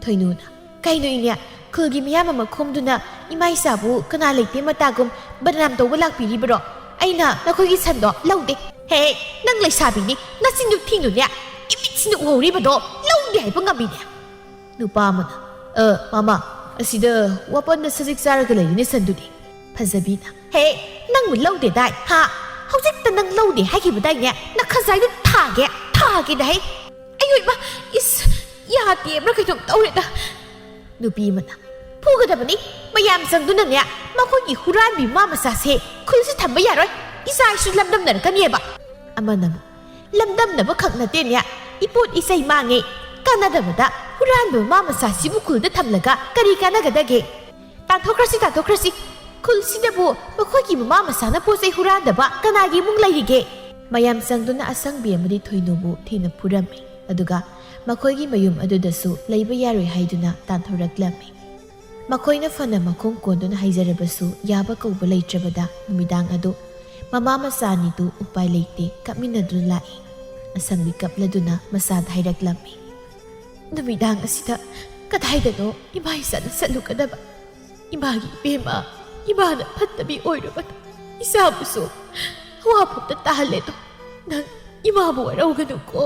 ꯊꯣꯏꯅꯨꯅ ꯀꯩꯅꯣ ꯏꯅꯦ ꯈꯨꯜꯒꯤ ꯃꯤꯌꯥꯝ ꯑꯃ ꯈꯣꯝꯗꯨꯅ ꯏꯃꯥ ꯏꯆꯥꯕꯨ ꯀꯅꯥ ꯂꯩꯇꯦ ꯃꯇꯥꯒꯨꯝ ꯕꯗꯅꯥꯝ ꯇꯧꯕ ꯂꯥꯛꯄꯤꯔꯤꯕꯔꯣ ꯑꯩꯅ ꯅꯈꯣꯏꯒꯤ ꯁꯟꯗꯣ ꯂꯧꯗꯦ ꯍꯦ ꯅꯪ ꯂꯩꯁꯥꯕꯤꯅꯤ ꯅꯆꯤꯟꯗꯨ ꯊꯤꯅꯨꯅꯦ ꯏꯃꯤꯠꯁꯤꯅ ꯎꯍꯧꯔꯤꯕꯗꯣ ꯂꯧꯗꯦ ꯍꯥꯏꯕ ꯉꯝꯃꯤꯅꯦ ꯅꯨꯄꯥ ꯑꯃꯅ ꯃꯃꯥ ꯑꯁꯤꯗ ꯋꯥꯄꯟꯅ ꯁꯖꯤꯛ ꯆꯥꯔꯒ ꯂꯩꯔꯤꯅꯦ ꯁꯟꯗꯨꯗꯤ ꯐꯖꯕꯤꯅ ꯍꯦ ꯅꯪꯕꯨ ꯂꯧꯗꯦꯗꯥꯏ ꯍꯥ ꯍꯧꯖꯤꯛꯇ ꯅꯪ ꯂꯧꯗꯦ ꯍꯥꯏꯈꯤꯕꯗꯥꯏꯅꯦ ꯅꯈꯖꯥꯏꯗꯨ ꯊꯥꯒꯦꯗ ꯍꯦ ꯑꯌꯣꯏꯕ ꯏꯁ ꯌꯥꯗꯦꯕ꯭ꯔꯥ ꯀꯩꯅꯣꯝ ꯇꯧꯔꯦꯗ ꯅꯨꯄꯤ ꯑꯃꯅ ꯐꯨꯒꯗꯕꯅꯤ ꯃꯌꯥꯝ ꯆꯪꯗꯨꯅꯅꯦ ꯃꯈꯣꯏꯒꯤ ꯍꯨꯔꯥꯟꯕꯤ ꯃꯥ ꯃꯆꯥꯁꯦ ꯈꯨꯜꯁꯤ ꯊꯝꯕ ꯌꯥꯔꯣꯏ ꯏꯆꯥ ꯏꯁꯨ ꯂꯝꯗꯝꯅꯔꯛꯀꯅꯦꯕ ꯑꯃꯅ ꯂꯝꯗꯝꯅꯕ ꯈꯛ ꯅꯠꯇꯦꯅꯦ ꯏꯄꯣꯠ ꯏꯆꯩ ꯃꯥꯡꯉꯦ ꯀꯥꯟꯅꯗꯕꯗ ꯍꯨꯔꯥꯟꯕ ꯃꯥ ꯃꯆꯥꯁꯤꯕꯨ ꯈꯨꯜꯗ ꯊꯝꯂꯒ ꯀꯔꯤ ꯀꯥꯟꯅꯒꯗꯒꯦ ꯇꯥꯟꯊꯣꯛꯈ꯭ꯔꯁꯤ ꯈꯨꯜꯁꯤꯗꯕꯨ ꯃꯈꯣꯏꯒꯤ ꯃꯃꯥ ꯃꯆꯥꯅ ꯄꯣꯠ ꯆꯩ ꯍꯨꯔꯥꯟꯗꯕ ꯀꯅꯥꯒꯤ ꯏꯃꯨꯡ ꯂꯩꯔꯤꯒꯦ ꯃꯌꯥꯝ ꯆꯪꯗꯨꯅ ꯑꯁꯪꯕꯤ ꯑꯃꯗꯤ ꯊꯣꯏꯅꯨꯕꯨ ꯊꯤꯅ ꯐꯨꯔꯝꯃꯤ ꯑꯗꯨꯒ ꯃꯈꯣꯏꯒꯤ ꯃꯌꯨꯝ ꯑꯗꯨꯗꯁꯨ ꯂꯩꯕ ꯌꯥꯔꯣꯏ ꯍꯥꯏꯗꯨꯅ ꯇꯥꯟꯊꯣꯔꯛꯂꯝꯃꯤ ꯃꯈꯣꯏꯅ ꯐꯅ ꯃꯈꯣꯡ ꯀꯣꯟꯗꯨꯅ ꯍꯩꯖꯔꯕꯁꯨ ꯌꯥꯕ ꯀꯧꯕ ꯂꯩꯇ꯭ꯔꯕꯗ ꯅꯨꯃꯤꯗꯥꯡ ꯑꯗꯨ ꯃꯃꯥ ꯃꯆꯥ ꯑꯅꯤꯗꯨ ꯎꯄꯥꯏ ꯂꯩꯇꯦ ꯀꯞꯃꯤꯟꯅꯗꯨꯅ ꯂꯥꯛꯏ ꯑꯁꯪꯕꯤ ꯀꯞꯂꯗꯨꯅ ꯃꯆꯥꯗ ꯍꯥꯏꯔꯛꯂꯝꯃꯤ ꯅꯨꯃꯤꯗꯥꯡ ꯑꯁꯤꯗ ꯀꯗꯥꯏꯗꯅꯣ ꯏꯃꯥ ꯏꯆꯥꯅ ꯆꯠꯂꯨꯒꯗꯕ ꯏꯃꯥꯒꯤ ꯏꯕꯦꯝꯃ ꯏꯃꯥꯅ ꯐꯠꯇꯕꯤ ꯑꯣꯏꯔꯨꯕꯅ ꯏꯆꯥꯕꯨꯁꯨ ꯑꯋꯥꯐꯝꯗ ꯇꯥꯍꯜꯂꯦꯗꯣ ꯅꯪ ꯏꯃꯥꯕꯨ ꯋꯥꯔꯧꯒꯅꯨꯀꯣ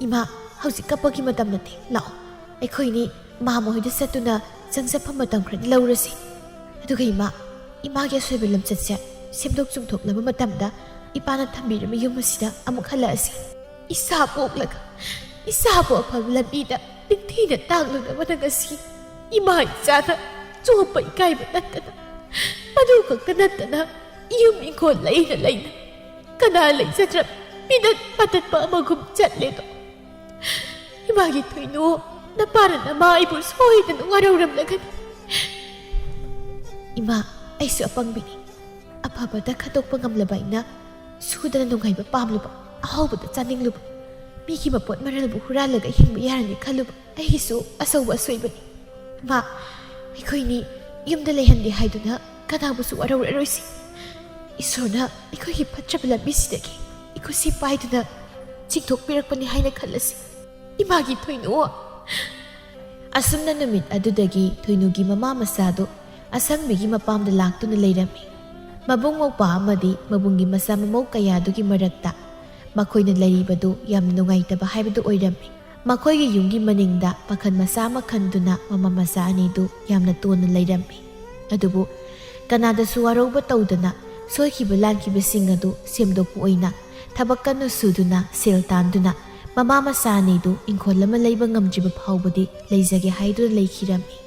ꯏꯃꯥ ꯍꯧꯖꯤꯛ ꯀꯞꯄꯒꯤ ꯃꯇꯝ ꯅꯠꯇꯦ ꯂꯥꯛꯑꯣ ꯑꯩꯈꯣꯏꯅꯤ ꯃꯥꯃ ꯍꯣꯏꯗ ꯆꯠꯇꯨꯅ ꯆꯪꯆꯠꯐꯝ ꯃꯇꯝ ꯈꯔꯗꯤ ꯂꯧꯔꯁꯤ ꯑꯗꯨꯒ ꯏꯃꯥꯒꯤ ꯑꯁꯣꯏꯕ ꯂꯝꯆꯠꯁꯦ ꯁꯦꯝꯗꯣꯛ ꯆꯨꯝꯊꯣꯛꯂꯕ ꯃꯇꯝꯗ ꯏꯄꯥꯅ ꯊꯝꯕꯤꯔꯝꯕ ꯌꯨꯝ ꯑꯁꯤꯗ ꯑꯃꯨꯛ ꯍꯜꯂꯛꯑꯁꯤ ꯏꯆꯥ ꯄꯣꯛꯂꯒ ꯏꯆꯥꯕꯨ ꯑꯐꯕ ꯂꯝꯕꯤꯗ ꯅꯤꯡꯊꯤꯅ ꯇꯥꯛꯂꯨꯅꯕꯅ ꯉꯁꯤ ꯏꯃꯥ ꯏꯆꯥꯅ ꯆꯣꯞꯄ ꯏꯀꯥꯏꯕ ꯅꯠꯇꯅ ꯃꯗꯨ ꯈꯛꯇ ꯅꯠꯇꯅ ꯌꯨꯝ ꯏꯪꯈꯣꯜ ꯂꯩꯅ ꯀꯅꯥ ꯂꯩꯖꯗ꯭ꯔꯕ minute ꯄꯥꯇꯠꯄ ꯑꯃꯒꯨꯝ ꯆꯠꯂꯦꯗꯣ 이마기 토이노 나빠르나 마이볼 소이든 와려우람라가니 이마 아이수 아빵비니 아파바다 카톡방 감라바이나 수다나 농가이바 빰루바 아우부다 짜닝루바 미기 마pot 마랄부 후랄라가 힘부 야라니 칼루바 아이수 아서우바 소이바니 마 이코이니 yumda leihandi haiduna kanabusu warauroisi isona ikoi phatrabla bisidagi ikusi paiduna chikthok pirakpani haina khalasi imagi thoinu asumna numit adudagi thoinugi mama masado asangmigi mapamda laktuna leirami mabungmo pa amadi mabungi masa mamau kayadugi marakta makoina leiribadu yam nungaitaba haibadu oirami makoigi yungi maningda pakhan masa makhanduna mama masa anidu yamna tona leirami adubu kanada suwarauba tawdana soikiba lankiba singadu semdoku oina thabakkanu suduna siltanduna mama masa anidu inkolama leiba ngamjiba phawbadi leijage haidu leikhirami